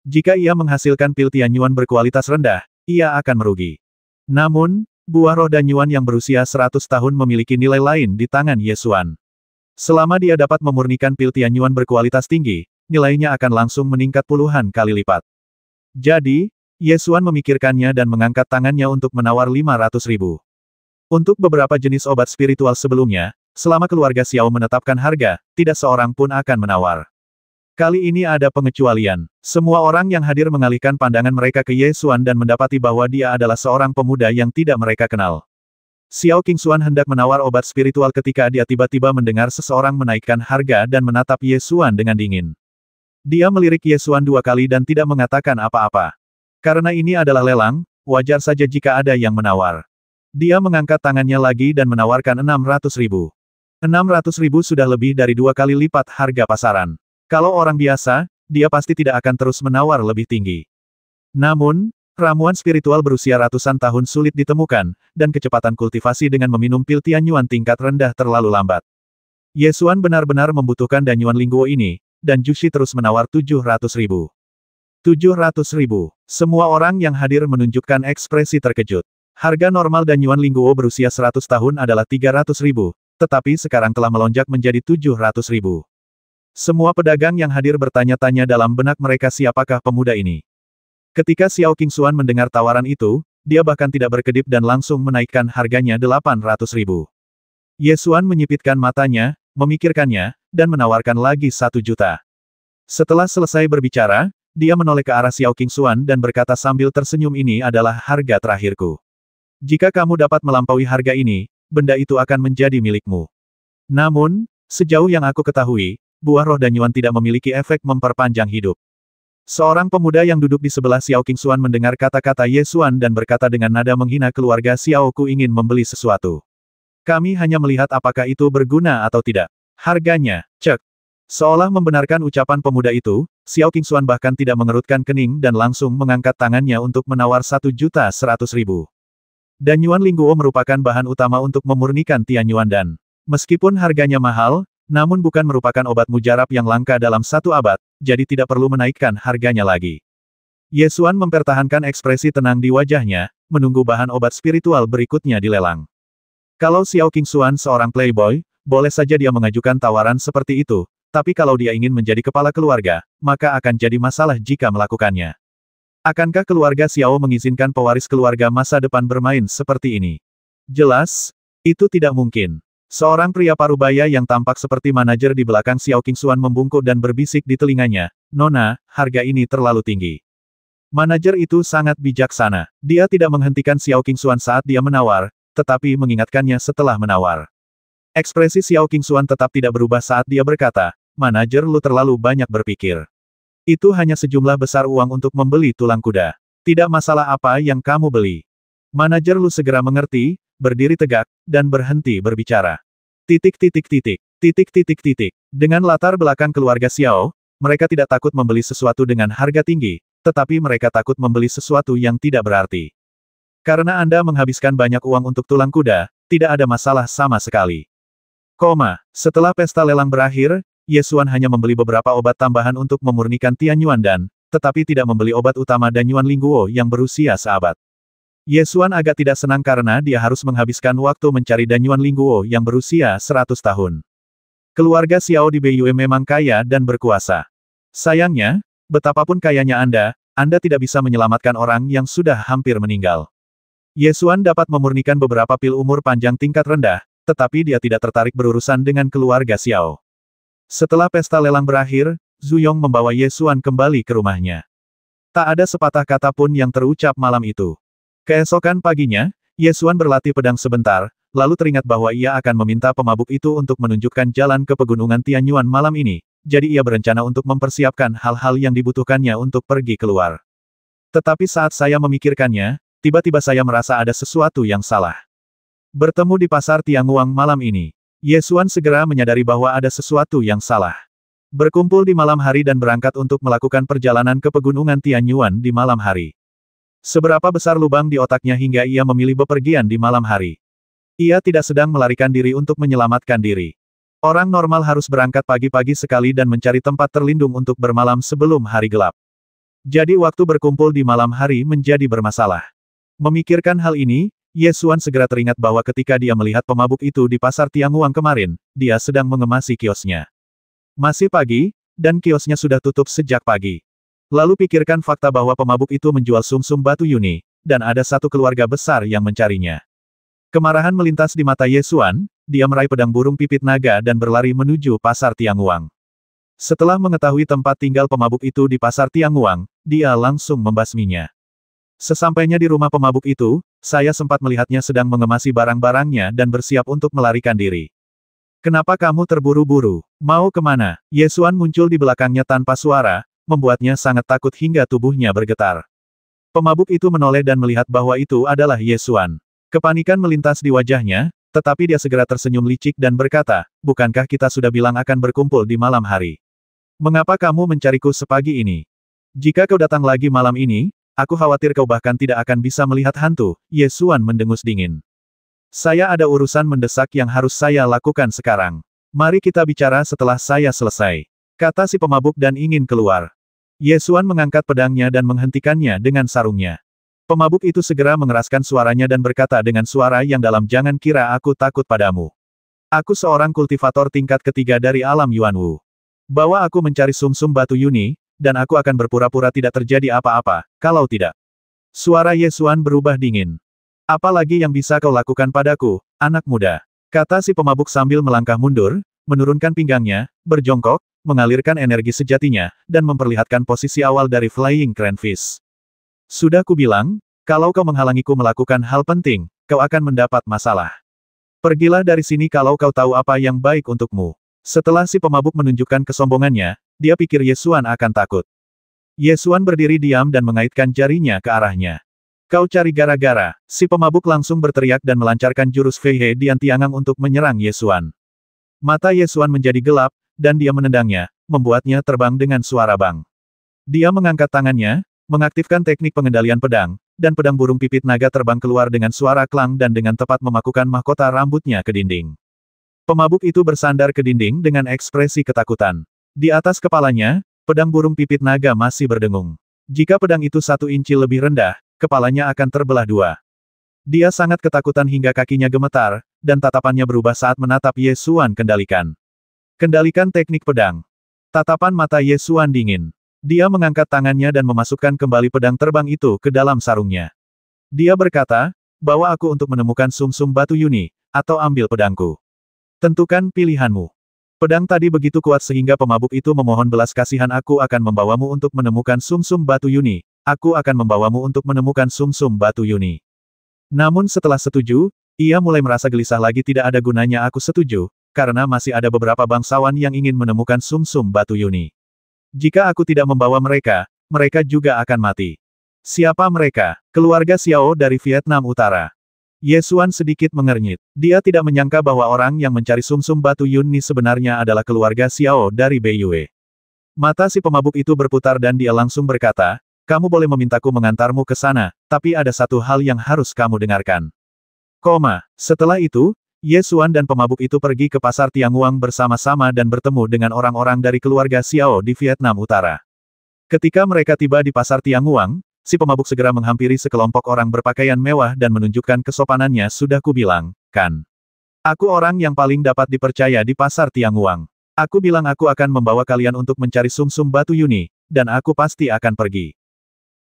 Jika ia menghasilkan pil Tianyuan berkualitas rendah, ia akan merugi. Namun, buah roh Danyuan yang berusia 100 tahun memiliki nilai lain di tangan Ye Xuan. Selama dia dapat memurnikan pil Tianyuan berkualitas tinggi, nilainya akan langsung meningkat puluhan kali lipat. Jadi, Ye Xuan memikirkannya dan mengangkat tangannya untuk menawar 500.000. Untuk beberapa jenis obat spiritual sebelumnya, selama keluarga Xiao menetapkan harga, tidak seorang pun akan menawar. Kali ini ada pengecualian. Semua orang yang hadir mengalihkan pandangan mereka ke Ye Xuan dan mendapati bahwa dia adalah seorang pemuda yang tidak mereka kenal. Xiao Qingxuan hendak menawar obat spiritual ketika dia tiba-tiba mendengar seseorang menaikkan harga dan menatap Ye Xuan dengan dingin. Dia melirik Ye Xuan 2 kali dan tidak mengatakan apa-apa. Karena ini adalah lelang, wajar saja jika ada yang menawar. Dia mengangkat tangannya lagi dan menawarkan 600.000. 600.000 sudah lebih dari 2 kali lipat harga pasaran. Kalau orang biasa, dia pasti tidak akan terus menawar lebih tinggi. Namun, ramuan spiritual berusia ratusan tahun sulit ditemukan, dan kecepatan kultivasi dengan meminum pil Tianyuan tingkat rendah terlalu lambat. Ye Xuan benar-benar membutuhkan Danyuan Lingguo ini, dan Jushi terus menawar 700.000. 700.000. Semua orang yang hadir menunjukkan ekspresi terkejut. Harga normal Danyuan Lingguo berusia 100 tahun adalah 300.000, tetapi sekarang telah melonjak menjadi 700.000. Semua pedagang yang hadir bertanya-tanya dalam benak mereka siapakah pemuda ini. Ketika Xiao Qingxuan mendengar tawaran itu, dia bahkan tidak berkedip dan langsung menaikkan harganya 800.000. Ye Xuan menyipitkan matanya, memikirkannya, dan menawarkan lagi 1 juta. Setelah selesai berbicara, dia menoleh ke arah Xiao Qingxuan dan berkata sambil tersenyum, ini adalah harga terakhirku. Jika kamu dapat melampaui harga ini, benda itu akan menjadi milikmu. Namun, sejauh yang aku ketahui, buah roh Danyuan tidak memiliki efek memperpanjang hidup. Seorang pemuda yang duduk di sebelah Xiao Qingxuan mendengar kata-kata Ye Xuan dan berkata dengan nada menghina, keluarga Xiao Ku ingin membeli sesuatu. Kami hanya melihat apakah itu berguna atau tidak. Harganya, cek. Seolah membenarkan ucapan pemuda itu, Xiao Qingxuan bahkan tidak mengerutkan kening dan langsung mengangkat tangannya untuk menawar 1.100.000. Danyuan Lingguo merupakan bahan utama untuk memurnikan Tianyuan dan, meskipun harganya mahal, namun bukan merupakan obat mujarab yang langka dalam 1 abad, jadi tidak perlu menaikkan harganya lagi. Ye Xuan mempertahankan ekspresi tenang di wajahnya, menunggu bahan obat spiritual berikutnya dilelang. Kalau Xiao Qingxuan seorang playboy, boleh saja dia mengajukan tawaran seperti itu, tapi kalau dia ingin menjadi kepala keluarga, maka akan jadi masalah jika melakukannya. Akankah keluarga Xiao mengizinkan pewaris keluarga masa depan bermain seperti ini? Jelas, itu tidak mungkin. Seorang pria parubaya yang tampak seperti manajer di belakang Xiao Qingxuan membungkuk dan berbisik di telinganya, Nona, harga ini terlalu tinggi. Manajer itu sangat bijaksana. Dia tidak menghentikan Xiao Qingxuan saat dia menawar, tetapi mengingatkannya setelah menawar. Ekspresi Xiao Qingxuan tetap tidak berubah saat dia berkata, manajer lu terlalu banyak berpikir. Itu hanya sejumlah besar uang untuk membeli tulang kuda. Tidak masalah apa yang kamu beli. Manajer lu segera mengerti, berdiri tegak, dan berhenti berbicara. Dengan latar belakang keluarga Xiao, mereka tidak takut membeli sesuatu dengan harga tinggi, tetapi mereka takut membeli sesuatu yang tidak berarti. Karena Anda menghabiskan banyak uang untuk tulang kuda, tidak ada masalah sama sekali. Setelah pesta lelang berakhir, Ye Xuan hanya membeli beberapa obat tambahan untuk memurnikan Tianyuan dan, tetapi tidak membeli obat utama Danyuan Lingguo yang berusia seabad. Ye Xuan agak tidak senang karena dia harus menghabiskan waktu mencari Danyuan Lingguo yang berusia 100 tahun. Keluarga Xiao di Beiyue memang kaya dan berkuasa. Sayangnya, betapapun kayanya Anda tidak bisa menyelamatkan orang yang sudah hampir meninggal. Ye Xuan dapat memurnikan beberapa pil umur panjang tingkat rendah, tetapi dia tidak tertarik berurusan dengan keluarga Xiao. Setelah pesta lelang berakhir, Zuyong membawa Ye Xuan kembali ke rumahnya. Tak ada sepatah kata pun yang terucap malam itu. Keesokan paginya, Ye Xuan berlatih pedang sebentar, lalu teringat bahwa ia akan meminta pemabuk itu untuk menunjukkan jalan ke pegunungan Tianyuan malam ini, jadi ia berencana untuk mempersiapkan hal-hal yang dibutuhkannya untuk pergi keluar. Tetapi saat saya memikirkannya, tiba-tiba saya merasa ada sesuatu yang salah. Bertemu di pasar Tianguang malam ini, Ye Xuan segera menyadari bahwa ada sesuatu yang salah. Berkumpul di malam hari dan berangkat untuk melakukan perjalanan ke pegunungan Tianyuan di malam hari. Seberapa besar lubang di otaknya hingga ia memilih bepergian di malam hari. Ia tidak sedang melarikan diri untuk menyelamatkan diri. Orang normal harus berangkat pagi-pagi sekali dan mencari tempat terlindung untuk bermalam sebelum hari gelap. Jadi waktu berkumpul di malam hari menjadi bermasalah. Memikirkan hal ini, Ye Xuan segera teringat bahwa ketika dia melihat pemabuk itu di pasar Tianguang kemarin, dia sedang mengemasi kiosnya. Masih pagi, dan kiosnya sudah tutup sejak pagi. Lalu pikirkan fakta bahwa pemabuk itu menjual sumsum batu Yuni, dan ada satu keluarga besar yang mencarinya. Kemarahan melintas di mata Ye Xuan, dia meraih pedang burung pipit naga dan berlari menuju pasar Tianguang. Setelah mengetahui tempat tinggal pemabuk itu di pasar Tianguang, dia langsung membasminya. Sesampainya di rumah pemabuk itu, saya sempat melihatnya sedang mengemasi barang-barangnya dan bersiap untuk melarikan diri. Kenapa kamu terburu-buru? Mau kemana? Ye Xuan muncul di belakangnya tanpa suara, membuatnya sangat takut hingga tubuhnya bergetar. Pemabuk itu menoleh dan melihat bahwa itu adalah Ye Xuan. Kepanikan melintas di wajahnya, tetapi dia segera tersenyum licik dan berkata, bukankah kita sudah bilang akan berkumpul di malam hari? Mengapa kamu mencariku sepagi ini? Jika kau datang lagi malam ini, aku khawatir kau bahkan tidak akan bisa melihat hantu. Ye Xuan mendengus dingin. Saya ada urusan mendesak yang harus saya lakukan sekarang. Mari kita bicara setelah saya selesai, kata si pemabuk dan ingin keluar. Ye Xuan mengangkat pedangnya dan menghentikannya dengan sarungnya. Pemabuk itu segera mengeraskan suaranya dan berkata dengan suara yang dalam, jangan kira aku takut padamu. Aku seorang kultivator tingkat ketiga dari alam Yuanwu. Bawa aku mencari sumsum batu Yuni, dan aku akan berpura-pura tidak terjadi apa-apa, kalau tidak. Suara Ye Xuan berubah dingin. Apalagi yang bisa kau lakukan padaku, anak muda? Kata si pemabuk sambil melangkah mundur, menurunkan pinggangnya, berjongkok, mengalirkan energi sejatinya, dan memperlihatkan posisi awal dari Flying Cranfish. Sudah kubilang, kalau kau menghalangiku melakukan hal penting, kau akan mendapat masalah. Pergilah dari sini kalau kau tahu apa yang baik untukmu. Setelah si pemabuk menunjukkan kesombongannya, dia pikir Ye Xuan akan takut. Ye Xuan berdiri diam dan mengaitkan jarinya ke arahnya. Kau cari gara-gara. Si pemabuk langsung berteriak dan melancarkan jurus Fei He Dian Tiangang untuk menyerang Ye Xuan. Mata Ye Xuan menjadi gelap, dan dia menendangnya, membuatnya terbang dengan suara bang. Dia mengangkat tangannya, mengaktifkan teknik pengendalian pedang, dan pedang burung pipit naga terbang keluar dengan suara klang dan dengan tepat memakukan mahkota rambutnya ke dinding. Pemabuk itu bersandar ke dinding dengan ekspresi ketakutan. Di atas kepalanya, pedang burung pipit naga masih berdengung. Jika pedang itu 1 inci lebih rendah, kepalanya akan terbelah dua. Dia sangat ketakutan hingga kakinya gemetar, dan tatapannya berubah saat menatap Ye Xuan kendalikan. Kendalikan teknik pedang. Tatapan mata Ye Xuan dingin. Dia mengangkat tangannya dan memasukkan kembali pedang terbang itu ke dalam sarungnya. Dia berkata, bawa aku untuk menemukan sumsum batu Yuni, atau ambil pedangku. Tentukan pilihanmu. Pedang tadi begitu kuat sehingga pemabuk itu memohon belas kasihan, aku akan membawamu untuk menemukan sumsum batu Yuni. Aku akan membawamu untuk menemukan sumsum batu Yuni. Namun setelah setuju, ia mulai merasa gelisah lagi. Tidak ada gunanya aku setuju, karena masih ada beberapa bangsawan yang ingin menemukan sumsum batu Yuni. Jika aku tidak membawa mereka, mereka juga akan mati. Siapa mereka? Keluarga Xiao dari Vietnam Utara. Ye Xuan sedikit mengernyit. Dia tidak menyangka bahwa orang yang mencari sumsum batu Yuni sebenarnya adalah keluarga Xiao dari Beiyue. Mata si pemabuk itu berputar dan dia langsung berkata, kamu boleh memintaku mengantarmu ke sana, tapi ada satu hal yang harus kamu dengarkan. Setelah itu, Ye Xuan dan pemabuk itu pergi ke pasar Tianguang bersama-sama dan bertemu dengan orang-orang dari keluarga Xiao di Vietnam Utara. Ketika mereka tiba di pasar Tianguang, si pemabuk segera menghampiri sekelompok orang berpakaian mewah dan menunjukkan kesopanannya. Sudah kubilang, kan? Aku orang yang paling dapat dipercaya di pasar Tianguang. Aku bilang aku akan membawa kalian untuk mencari sumsum batu Yuni, dan aku pasti akan pergi.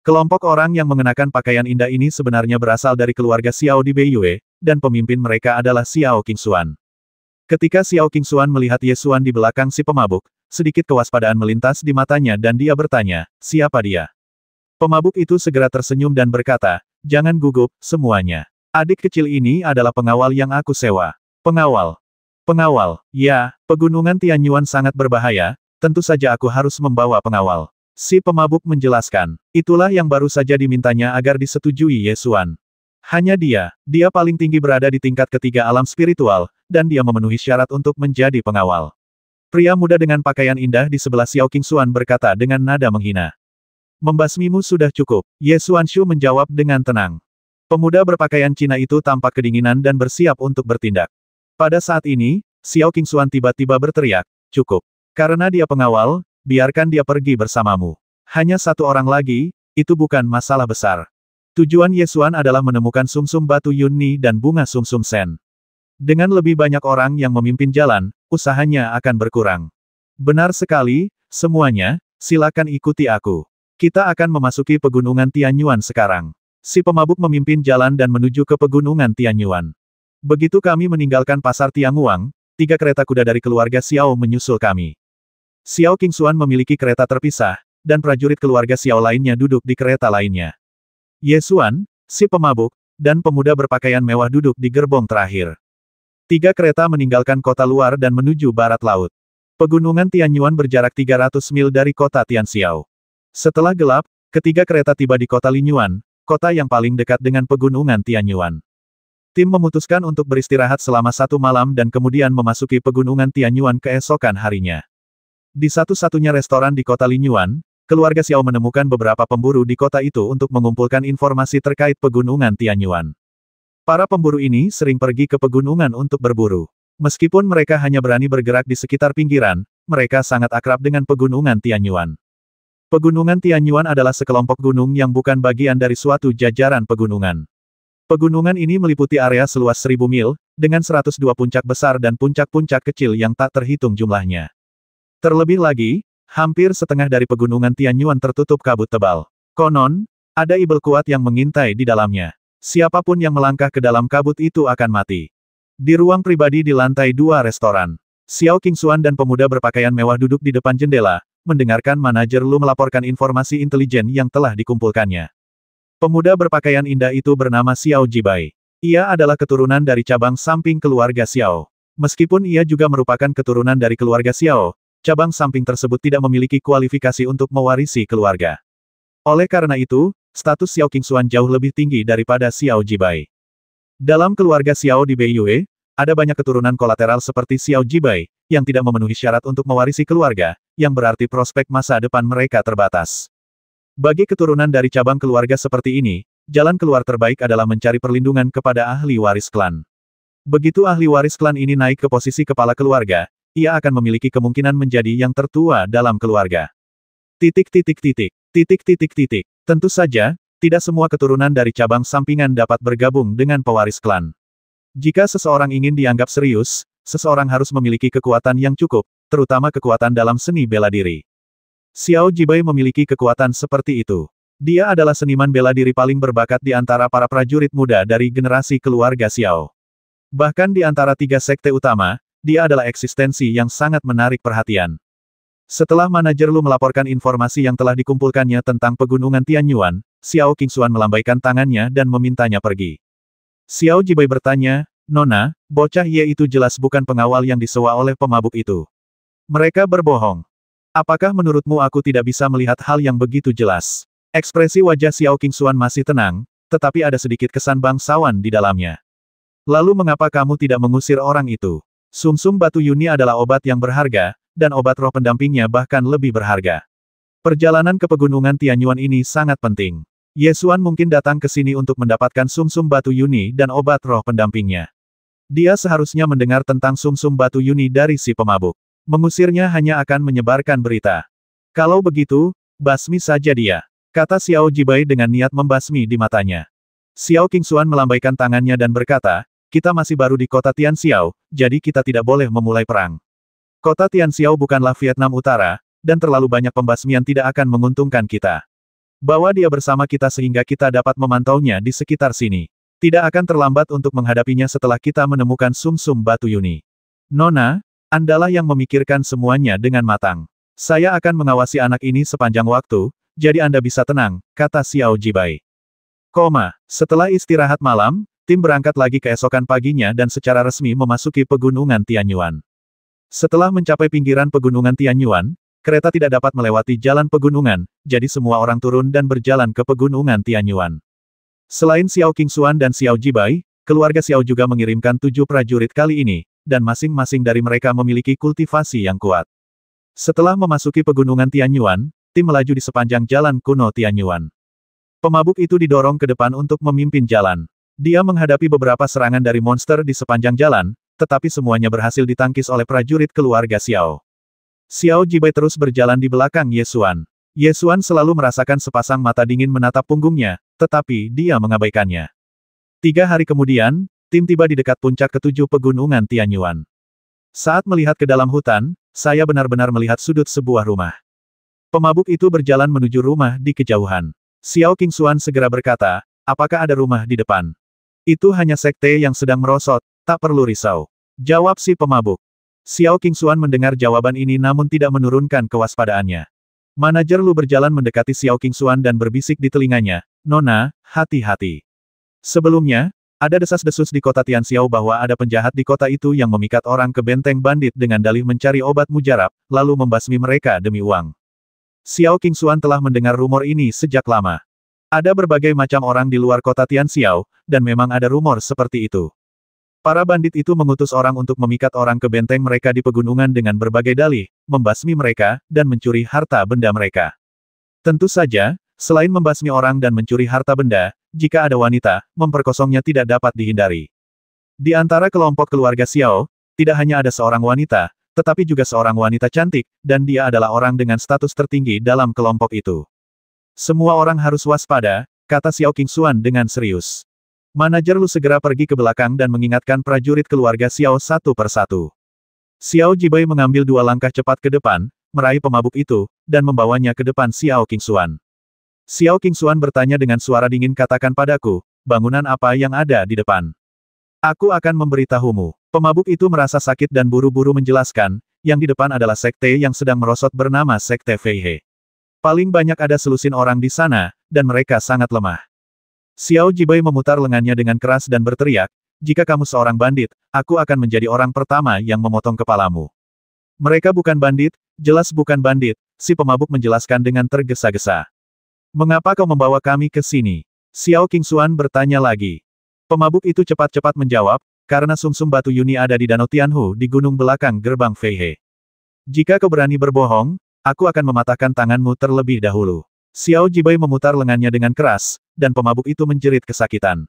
Kelompok orang yang mengenakan pakaian indah ini sebenarnya berasal dari keluarga Xiao di Beiyue, dan pemimpin mereka adalah Xiao Qingxuan. Ketika Xiao Qingxuan melihat Ye Xuan di belakang si pemabuk, sedikit kewaspadaan melintas di matanya dan dia bertanya, siapa dia? Pemabuk itu segera tersenyum dan berkata, jangan gugup, semuanya. Adik kecil ini adalah pengawal yang aku sewa. Pengawal. Pengawal, ya, pegunungan Tianyuan sangat berbahaya, tentu saja aku harus membawa pengawal. Si pemabuk menjelaskan, itulah yang baru saja dimintanya agar disetujui Ye Xuan. Hanya dia paling tinggi berada di tingkat ketiga alam spiritual, dan dia memenuhi syarat untuk menjadi pengawal. Pria muda dengan pakaian indah di sebelah Xiao Qingxuan berkata dengan nada menghina. Membasmimu sudah cukup, Ye Xuanshu menjawab dengan tenang. Pemuda berpakaian Cina itu tampak kedinginan dan bersiap untuk bertindak. Pada saat ini, Xiao Qingxuan tiba-tiba berteriak, cukup. Karena dia pengawal, biarkan dia pergi bersamamu. Hanya satu orang lagi, itu bukan masalah besar. Tujuan Ye Xuan adalah menemukan sumsum batu Yunni dan bunga sumsum sen. Dengan lebih banyak orang yang memimpin jalan, usahanya akan berkurang. Benar sekali, semuanya, silakan ikuti aku. Kita akan memasuki pegunungan Tianyuan sekarang. Si pemabuk memimpin jalan dan menuju ke pegunungan Tianyuan. Begitu kami meninggalkan pasar Tianguang, 3 kereta kuda dari keluarga Xiao menyusul kami. Xiao Qingxuan memiliki kereta terpisah, dan prajurit keluarga Xiao lainnya duduk di kereta lainnya. Ye Xuan, si pemabuk, dan pemuda berpakaian mewah duduk di gerbong terakhir. 3 kereta meninggalkan kota luar dan menuju barat laut. Pegunungan Tianyuan berjarak 300 mil dari kota Tianxiao. Setelah gelap, ketiga kereta tiba di kota Linyuan, kota yang paling dekat dengan pegunungan Tianyuan. Tim memutuskan untuk beristirahat selama 1 malam dan kemudian memasuki pegunungan Tianyuan keesokan harinya. Di satu-satunya restoran di kota Linyuan, keluarga Xiao menemukan beberapa pemburu di kota itu untuk mengumpulkan informasi terkait pegunungan Tianyuan. Para pemburu ini sering pergi ke pegunungan untuk berburu. Meskipun mereka hanya berani bergerak di sekitar pinggiran, mereka sangat akrab dengan pegunungan Tianyuan. Pegunungan Tianyuan adalah sekelompok gunung yang bukan bagian dari suatu jajaran pegunungan. Pegunungan ini meliputi area seluas 1000 mil, dengan 102 puncak besar dan puncak-puncak kecil yang tak terhitung jumlahnya. Terlebih lagi, hampir setengah dari pegunungan Tianyuan tertutup kabut tebal. Konon, ada ibel kuat yang mengintai di dalamnya. Siapapun yang melangkah ke dalam kabut itu akan mati. Di ruang pribadi di lantai 2 restoran, Xiao Qingxuan dan pemuda berpakaian mewah duduk di depan jendela, mendengarkan manajer Lu melaporkan informasi intelijen yang telah dikumpulkannya. Pemuda berpakaian indah itu bernama Xiao Jibai. Ia adalah keturunan dari cabang samping keluarga Xiao. Meskipun ia juga merupakan keturunan dari keluarga Xiao, cabang samping tersebut tidak memiliki kualifikasi untuk mewarisi keluarga. Oleh karena itu, status Xiao Qingxuan jauh lebih tinggi daripada Xiao Jibai. Dalam keluarga Xiao di Beiyue, ada banyak keturunan kolateral seperti Xiao Jibai, yang tidak memenuhi syarat untuk mewarisi keluarga, yang berarti prospek masa depan mereka terbatas. Bagi keturunan dari cabang keluarga seperti ini, jalan keluar terbaik adalah mencari perlindungan kepada ahli waris klan. Begitu ahli waris klan ini naik ke posisi kepala keluarga, ia akan memiliki kemungkinan menjadi yang tertua dalam keluarga. Tentu saja, tidak semua keturunan dari cabang sampingan dapat bergabung dengan pewaris klan. Jika seseorang ingin dianggap serius, seseorang harus memiliki kekuatan yang cukup, terutama kekuatan dalam seni bela diri. Xiao Jibai memiliki kekuatan seperti itu. Dia adalah seniman bela diri paling berbakat di antara para prajurit muda dari generasi keluarga Xiao. Bahkan di antara 3 sekte utama, dia adalah eksistensi yang sangat menarik perhatian. Setelah manajer Lu melaporkan informasi yang telah dikumpulkannya tentang pegunungan Tianyuan, Xiao Qingxuan melambaikan tangannya dan memintanya pergi. Xiao Jibai bertanya, Nona, bocah Ye itu jelas bukan pengawal yang disewa oleh pemabuk itu. Mereka berbohong. Apakah menurutmu aku tidak bisa melihat hal yang begitu jelas? Ekspresi wajah Xiao Qingxuan masih tenang, tetapi ada sedikit kesan bangsawan di dalamnya. Lalu mengapa kamu tidak mengusir orang itu? Sumsum batu Yuni adalah obat yang berharga, dan obat roh pendampingnya bahkan lebih berharga. Perjalanan ke pegunungan Tianyuan ini sangat penting. Ye Xuan mungkin datang ke sini untuk mendapatkan sumsum batu Yuni dan obat roh pendampingnya. Dia seharusnya mendengar tentang sumsum batu Yuni dari si pemabuk. Mengusirnya hanya akan menyebarkan berita. Kalau begitu, basmi saja dia, kata Xiao Jibai dengan niat membasmi di matanya. Xiao Qingxuan melambaikan tangannya dan berkata, kita masih baru di kota Tianxiao, jadi kita tidak boleh memulai perang. Kota Tianxiao bukanlah Vietnam Utara, dan terlalu banyak pembasmian tidak akan menguntungkan kita. Bawa dia bersama kita sehingga kita dapat memantaunya di sekitar sini. Tidak akan terlambat untuk menghadapinya setelah kita menemukan sumsum batu Yuni. Nona, Andalah yang memikirkan semuanya dengan matang. Saya akan mengawasi anak ini sepanjang waktu, jadi Anda bisa tenang, kata Xiao Jibai. Setelah istirahat malam, tim berangkat lagi keesokan paginya dan secara resmi memasuki pegunungan Tianyuan. Setelah mencapai pinggiran pegunungan Tianyuan, kereta tidak dapat melewati jalan pegunungan, jadi semua orang turun dan berjalan ke pegunungan Tianyuan. Selain Xiao Qingxuan dan Xiao Jibai, keluarga Xiao juga mengirimkan 7 prajurit kali ini, dan masing-masing dari mereka memiliki kultivasi yang kuat. Setelah memasuki pegunungan Tianyuan, tim melaju di sepanjang jalan kuno Tianyuan. Pemabuk itu didorong ke depan untuk memimpin jalan. Dia menghadapi beberapa serangan dari monster di sepanjang jalan, tetapi semuanya berhasil ditangkis oleh prajurit keluarga Xiao. Xiao Jibai terus berjalan di belakang Ye Xuan. Ye Xuan selalu merasakan sepasang mata dingin menatap punggungnya, tetapi dia mengabaikannya. 3 hari kemudian, tim tiba di dekat puncak ke-7 pegunungan Tianyuan. Saat melihat ke dalam hutan, saya benar-benar melihat sudut sebuah rumah. Pemabuk itu berjalan menuju rumah di kejauhan. Xiao Qingxuan segera berkata, apakah ada rumah di depan? Itu hanya sekte yang sedang merosot, tak perlu risau. Jawab si pemabuk. Xiao Qingxuan mendengar jawaban ini namun tidak menurunkan kewaspadaannya. Manajer Lu berjalan mendekati Xiao Qingxuan dan berbisik di telinganya, Nona, hati-hati. Sebelumnya, ada desas-desus di kota Tianxiao bahwa ada penjahat di kota itu yang memikat orang ke benteng bandit dengan dalih mencari obat mujarab, lalu membasmi mereka demi uang. Xiao Qingxuan telah mendengar rumor ini sejak lama. Ada berbagai macam orang di luar kota Tianxiao, dan memang ada rumor seperti itu. Para bandit itu mengutus orang untuk memikat orang ke benteng mereka di pegunungan dengan berbagai dalih, membasmi mereka, dan mencuri harta benda mereka. Tentu saja, selain membasmi orang dan mencuri harta benda, jika ada wanita, memperkosongnya tidak dapat dihindari. Di antara kelompok keluarga Xiao, tidak hanya ada seorang wanita, tetapi juga seorang wanita cantik, dan dia adalah orang dengan status tertinggi dalam kelompok itu. Semua orang harus waspada, kata Xiao Qingxuan dengan serius. Manajer Lu segera pergi ke belakang dan mengingatkan prajurit keluarga Xiao satu persatu. Xiao Jibai mengambil 2 langkah cepat ke depan, meraih pemabuk itu, dan membawanya ke depan Xiao Qingxuan. Xiao Qingxuan bertanya dengan suara dingin, katakan padaku, bangunan apa yang ada di depan? Aku akan memberitahumu. Pemabuk itu merasa sakit dan buru-buru menjelaskan, yang di depan adalah sekte yang sedang merosot bernama Sekte Fei He. Paling banyak ada selusin orang di sana, dan mereka sangat lemah. Xiao Jibai memutar lengannya dengan keras dan berteriak, jika kamu seorang bandit, aku akan menjadi orang pertama yang memotong kepalamu. Mereka bukan bandit, jelas bukan bandit, si pemabuk menjelaskan dengan tergesa-gesa. Mengapa kau membawa kami ke sini? Xiao Qingxuan bertanya lagi. Pemabuk itu cepat-cepat menjawab, karena sumsum batu Yuni ada di Danau Tianhu di gunung belakang gerbang Fei He. Jika kau berani berbohong, aku akan mematahkan tanganmu terlebih dahulu. Xiao Jibai memutar lengannya dengan keras, dan pemabuk itu menjerit kesakitan.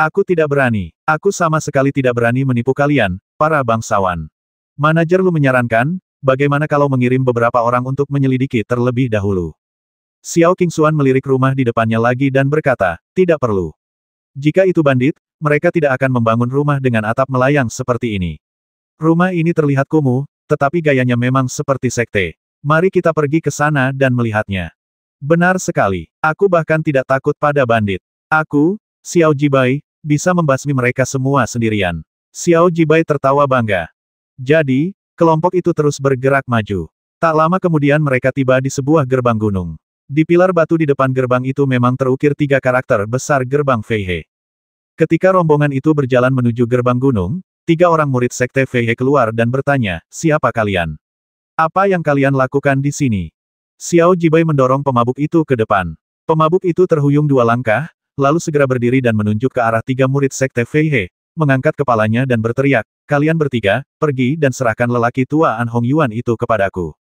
Aku tidak berani. Aku sama sekali tidak berani menipu kalian, para bangsawan. Manajer Lu menyarankan, bagaimana kalau mengirim beberapa orang untuk menyelidiki terlebih dahulu. Xiao Qingxuan melirik rumah di depannya lagi dan berkata, tidak perlu. Jika itu bandit, mereka tidak akan membangun rumah dengan atap melayang seperti ini. Rumah ini terlihat kumuh, tetapi gayanya memang seperti sekte. Mari kita pergi ke sana dan melihatnya. Benar sekali. Aku bahkan tidak takut pada bandit. Aku, Xiao Jibai, bisa membasmi mereka semua sendirian. Xiao Jibai tertawa bangga. Jadi, kelompok itu terus bergerak maju. Tak lama kemudian mereka tiba di sebuah gerbang gunung. Di pilar batu di depan gerbang itu memang terukir 3 karakter besar gerbang Fei He. Ketika rombongan itu berjalan menuju gerbang gunung, 3 orang murid sekte Fei He keluar dan bertanya, siapa kalian? Apa yang kalian lakukan di sini? Xiao Jibai mendorong pemabuk itu ke depan. Pemabuk itu terhuyung 2 langkah, lalu segera berdiri dan menunjuk ke arah 3 murid sekte Fei He, mengangkat kepalanya dan berteriak, kalian bertiga, pergi dan serahkan lelaki tua An Hong Yuan itu kepadaku.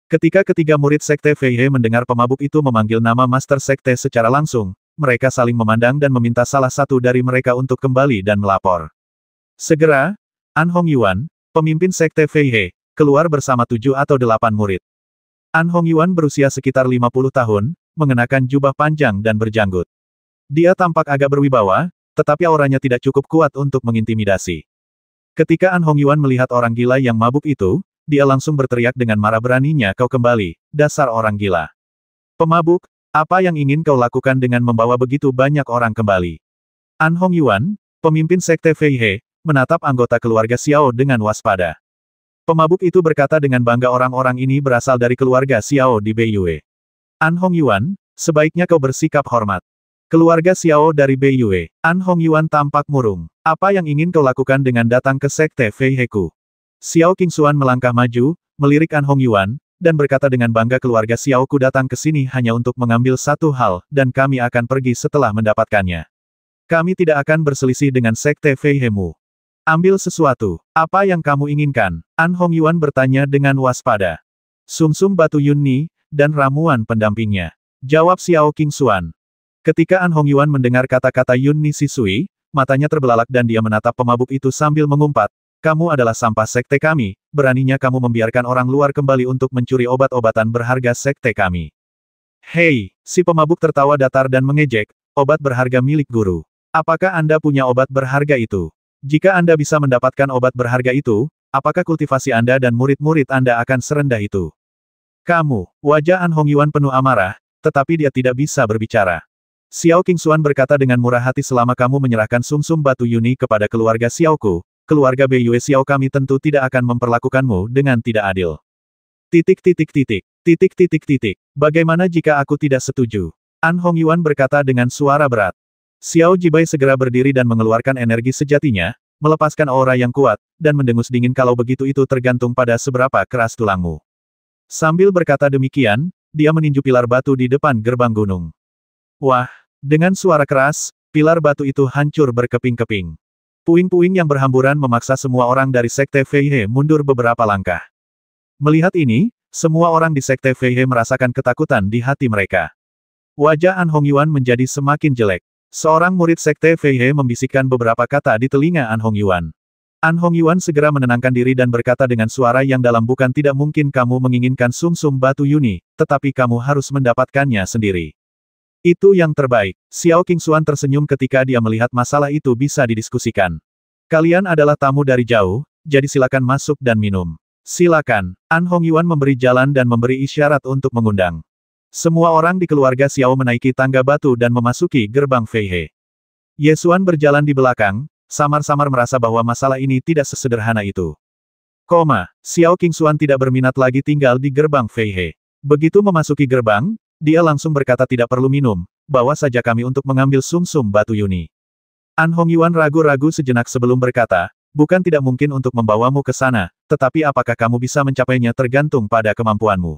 Ketika ketiga murid sekte Fei He mendengar pemabuk itu memanggil nama master sekte secara langsung, mereka saling memandang dan meminta salah satu dari mereka untuk kembali dan melapor. Segera, An Hong Yuan, pemimpin sekte Fei He, keluar bersama 7 atau 8 murid. An Hong Yuan berusia sekitar 50 tahun, mengenakan jubah panjang dan berjanggut. Dia tampak agak berwibawa, tetapi auranya tidak cukup kuat untuk mengintimidasi. Ketika An Hong Yuan melihat orang gila yang mabuk itu, dia langsung berteriak dengan marah, beraninya kau kembali, dasar orang gila. Pemabuk, apa yang ingin kau lakukan dengan membawa begitu banyak orang kembali? An Hong Yuan, pemimpin sekte Fei He, menatap anggota keluarga Xiao dengan waspada. Pemabuk itu berkata dengan bangga, orang-orang ini berasal dari keluarga Xiao di Beiyue. An Hongyuan, sebaiknya kau bersikap hormat. Keluarga Xiao dari Beiyue. An Hongyuan tampak murung. Apa yang ingin kau lakukan dengan datang ke sekte Fei Heku? Xiao Qingxuan melangkah maju, melirik An Hongyuan, dan berkata dengan bangga, keluarga Xiao ku datang ke sini hanya untuk mengambil satu hal, dan kami akan pergi setelah mendapatkannya. Kami tidak akan berselisih dengan sekte Fei Hemu. Ambil sesuatu. Apa yang kamu inginkan? An Hongyuan bertanya dengan waspada. Sumsum batu Yunni, dan ramuan pendampingnya. Jawab Xiao Qingxuan. Ketika An Hongyuan mendengar kata-kata Yunni Shisui, matanya terbelalak dan dia menatap pemabuk itu sambil mengumpat. Kamu adalah sampah sekte kami, beraninya kamu membiarkan orang luar kembali untuk mencuri obat-obatan berharga sekte kami. Hei, si pemabuk tertawa datar dan mengejek, obat berharga milik guru. Apakah Anda punya obat berharga itu? Jika Anda bisa mendapatkan obat berharga itu, apakah kultivasi Anda dan murid-murid Anda akan serendah itu? Kamu, wajah An Hongyuan penuh amarah, tetapi dia tidak bisa berbicara. Xiao Qingxuan berkata dengan murah hati, selama kamu menyerahkan sumsum batu Yuni kepada keluarga Xiaoku, keluarga Beiyue Xiao kami tentu tidak akan memperlakukanmu dengan tidak adil. Bagaimana jika aku tidak setuju? An Hongyuan berkata dengan suara berat. Xiao Jibai segera berdiri dan mengeluarkan energi sejatinya, melepaskan aura yang kuat, dan mendengus dingin, kalau begitu itu tergantung pada seberapa keras tulangmu. Sambil berkata demikian, dia meninju pilar batu di depan gerbang gunung. Wah! Dengan suara keras, pilar batu itu hancur berkeping-keping. Puing-puing yang berhamburan memaksa semua orang dari sekte Fei He mundur beberapa langkah. Melihat ini, semua orang di sekte Fei He merasakan ketakutan di hati mereka. Wajah An Hongyuan menjadi semakin jelek. Seorang murid sekte Fei He membisikkan beberapa kata di telinga An Hongyuan. An Hongyuan segera menenangkan diri dan berkata dengan suara yang dalam, bukan tidak mungkin kamu menginginkan sumsum batu Yuni, tetapi kamu harus mendapatkannya sendiri. Itu yang terbaik. Xiao Qingxuan tersenyum ketika dia melihat masalah itu bisa didiskusikan. Kalian adalah tamu dari jauh, jadi silakan masuk dan minum. Silakan. An Hongyuan memberi jalan dan memberi isyarat untuk mengundang. Semua orang di keluarga Xiao menaiki tangga batu dan memasuki gerbang Fei He. Ye Xuan berjalan di belakang, samar-samar merasa bahwa masalah ini tidak sesederhana itu. Xiao Qingxuan tidak berminat lagi tinggal di gerbang Fei He. Begitu memasuki gerbang, dia langsung berkata, tidak perlu minum, bawa saja kami untuk mengambil sumsum batu Yuni. An Hongyuan ragu-ragu sejenak sebelum berkata, bukan tidak mungkin untuk membawamu ke sana, tetapi apakah kamu bisa mencapainya tergantung pada kemampuanmu.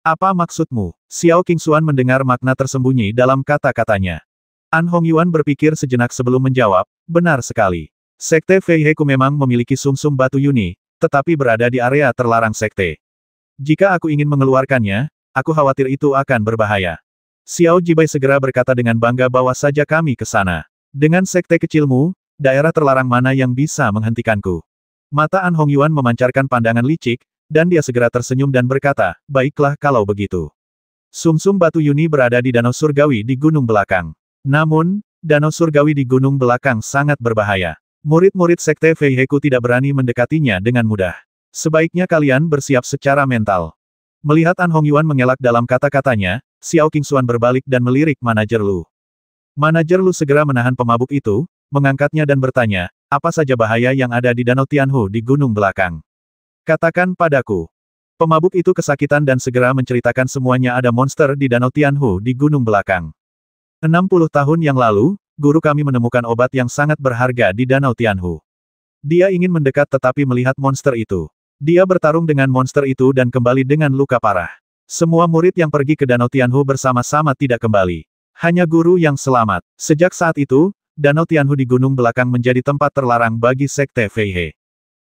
Apa maksudmu? Xiao Qingxuan mendengar makna tersembunyi dalam kata-katanya. An Hongyuan berpikir sejenak sebelum menjawab, benar sekali. Sekte Fei He ku memang memiliki sumsum batu Yuni, tetapi berada di area terlarang sekte. Jika aku ingin mengeluarkannya, aku khawatir itu akan berbahaya. Xiao Jibai segera berkata dengan bangga, bawa saja kami ke sana. Dengan sekte kecilmu, daerah terlarang mana yang bisa menghentikanku? Mata An Hongyuan memancarkan pandangan licik, dan dia segera tersenyum dan berkata, baiklah kalau begitu. Sumsum batu Yuni berada di danau surgawi di gunung belakang. Namun, danau surgawi di gunung belakang sangat berbahaya. Murid-murid sekte Fei He ku tidak berani mendekatinya dengan mudah. Sebaiknya kalian bersiap secara mental. Melihat An Hongyuan mengelak dalam kata-katanya, Xiao Qingxuan berbalik dan melirik manajer Lu. Manajer Lu segera menahan pemabuk itu, mengangkatnya dan bertanya, apa saja bahaya yang ada di danau Tianhu di gunung belakang? Katakan padaku. Pemabuk itu kesakitan dan segera menceritakan semuanya, ada monster di danau Tianhu di gunung belakang. 60 tahun yang lalu, guru kami menemukan obat yang sangat berharga di danau Tianhu. Dia ingin mendekat tetapi melihat monster itu. Dia bertarung dengan monster itu dan kembali dengan luka parah. Semua murid yang pergi ke danau Tianhu bersama-sama tidak kembali. Hanya guru yang selamat. Sejak saat itu, danau Tianhu di gunung belakang menjadi tempat terlarang bagi sekte Fei He.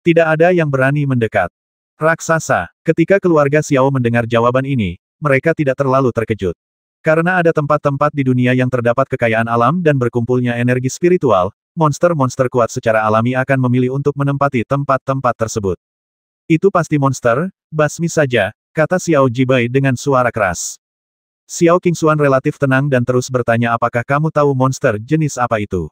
Tidak ada yang berani mendekat. Raksasa. Ketika keluarga Xiao mendengar jawaban ini, mereka tidak terlalu terkejut. Karena ada tempat-tempat di dunia yang terdapat kekayaan alam dan berkumpulnya energi spiritual, monster-monster kuat secara alami akan memilih untuk menempati tempat-tempat tersebut. Itu pasti monster, basmi saja, kata Xiao Jibai dengan suara keras. Xiao Qingxuan relatif tenang dan terus bertanya, apakah kamu tahu monster jenis apa itu?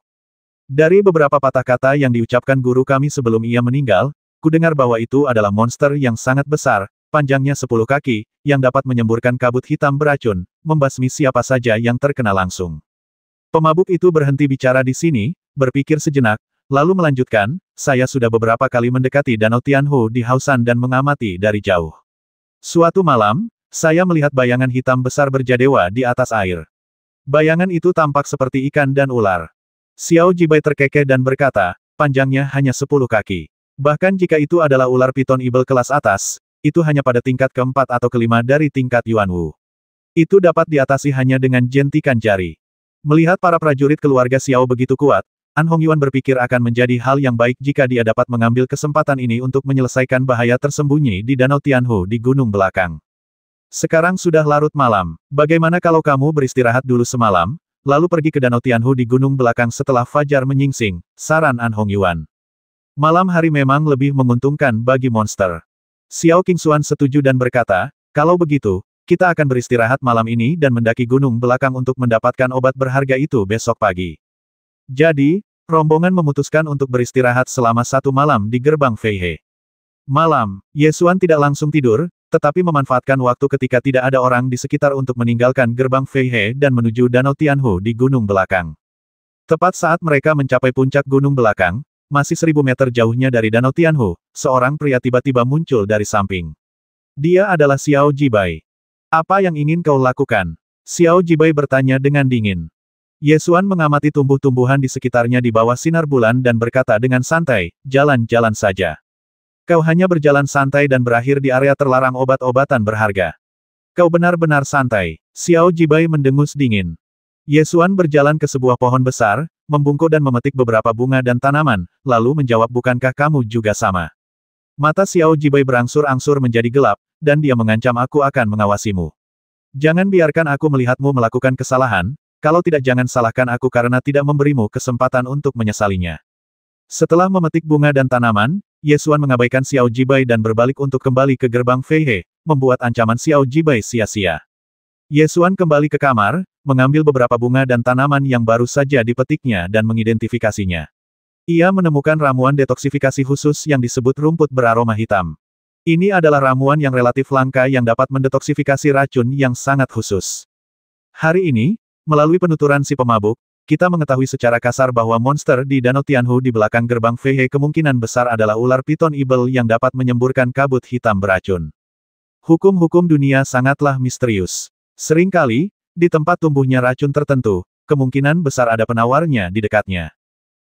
Dari beberapa patah kata yang diucapkan guru kami sebelum ia meninggal, kudengar bahwa itu adalah monster yang sangat besar, panjangnya 10 kaki, yang dapat menyemburkan kabut hitam beracun, membasmi siapa saja yang terkena langsung. Pemabuk itu berhenti bicara di sini, berpikir sejenak, Lalu melanjutkan, saya sudah beberapa kali mendekati Danau Tianhu di Haosan dan mengamati dari jauh. Suatu malam, saya melihat bayangan hitam besar berjadewa di atas air. Bayangan itu tampak seperti ikan dan ular. Xiao Jibai terkekeh dan berkata, panjangnya hanya 10 kaki. Bahkan jika itu adalah ular piton ibel kelas atas, itu hanya pada tingkat keempat atau kelima dari tingkat Yuanwu. Itu dapat diatasi hanya dengan jentikan jari. Melihat para prajurit keluarga Xiao begitu kuat, An Hongyuan berpikir akan menjadi hal yang baik jika dia dapat mengambil kesempatan ini untuk menyelesaikan bahaya tersembunyi di Danau Tianhu di gunung belakang. Sekarang sudah larut malam, bagaimana kalau kamu beristirahat dulu semalam, lalu pergi ke Danau Tianhu di gunung belakang setelah fajar menyingsing, saran An Hongyuan. Malam hari memang lebih menguntungkan bagi monster. Xiao Qingshuan setuju dan berkata, kalau begitu, kita akan beristirahat malam ini dan mendaki gunung belakang untuk mendapatkan obat berharga itu besok pagi. Jadi, rombongan memutuskan untuk beristirahat selama 1 malam di gerbang Feihe. Malam, Ye Xuan tidak langsung tidur, tetapi memanfaatkan waktu ketika tidak ada orang di sekitar untuk meninggalkan gerbang Feihe dan menuju Danau Tianhu di gunung belakang. Tepat saat mereka mencapai puncak gunung belakang, masih 1000 meter jauhnya dari Danau Tianhu, seorang pria tiba-tiba muncul dari samping. Dia adalah Xiao Jibai. Apa yang ingin kau lakukan? Xiao Jibai bertanya dengan dingin. Ye Xuan mengamati tumbuh-tumbuhan di sekitarnya di bawah sinar bulan dan berkata dengan santai, jalan-jalan saja. Kau hanya berjalan santai dan berakhir di area terlarang obat-obatan berharga. Kau benar-benar santai. Xiao Jibai mendengus dingin. Ye Xuan berjalan ke sebuah pohon besar, membungkuk dan memetik beberapa bunga dan tanaman, lalu menjawab bukankah kamu juga sama? Mata Xiao Jibai berangsur-angsur menjadi gelap, dan dia mengancam aku akan mengawasimu. Jangan biarkan aku melihatmu melakukan kesalahan, kalau tidak jangan salahkan aku karena tidak memberimu kesempatan untuk menyesalinya. Setelah memetik bunga dan tanaman, Ye Xuan mengabaikan Xiao Jibai dan berbalik untuk kembali ke gerbang Feihe, membuat ancaman Xiao Jibai sia-sia. Ye Xuan kembali ke kamar, mengambil beberapa bunga dan tanaman yang baru saja dipetiknya dan mengidentifikasinya. Ia menemukan ramuan detoksifikasi khusus yang disebut rumput beraroma hitam. Ini adalah ramuan yang relatif langka yang dapat mendetoksifikasi racun yang sangat khusus. Hari ini, melalui penuturan si pemabuk, kita mengetahui secara kasar bahwa monster di Danau Tianhu di belakang gerbang Feihe kemungkinan besar adalah ular piton ibel yang dapat menyemburkan kabut hitam beracun. Hukum-hukum dunia sangatlah misterius. Seringkali, di tempat tumbuhnya racun tertentu, kemungkinan besar ada penawarnya di dekatnya.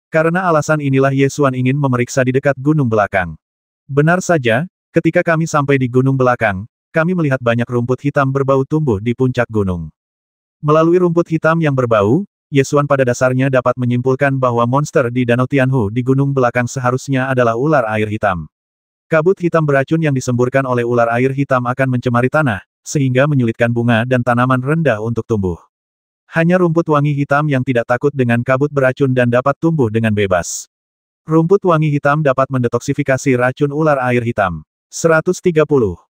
Karena alasan inilah Ye Xuan ingin memeriksa di dekat gunung belakang. Benar saja, ketika kami sampai di gunung belakang, kami melihat banyak rumput hitam berbau tumbuh di puncak gunung. Melalui rumput hitam yang berbau, Ye Xuan pada dasarnya dapat menyimpulkan bahwa monster di Danau Tianhu di gunung belakang seharusnya adalah ular air hitam. Kabut hitam beracun yang disemburkan oleh ular air hitam akan mencemari tanah, sehingga menyulitkan bunga dan tanaman rendah untuk tumbuh. Hanya rumput wangi hitam yang tidak takut dengan kabut beracun dan dapat tumbuh dengan bebas. Rumput wangi hitam dapat mendetoksifikasi racun ular air hitam. 130.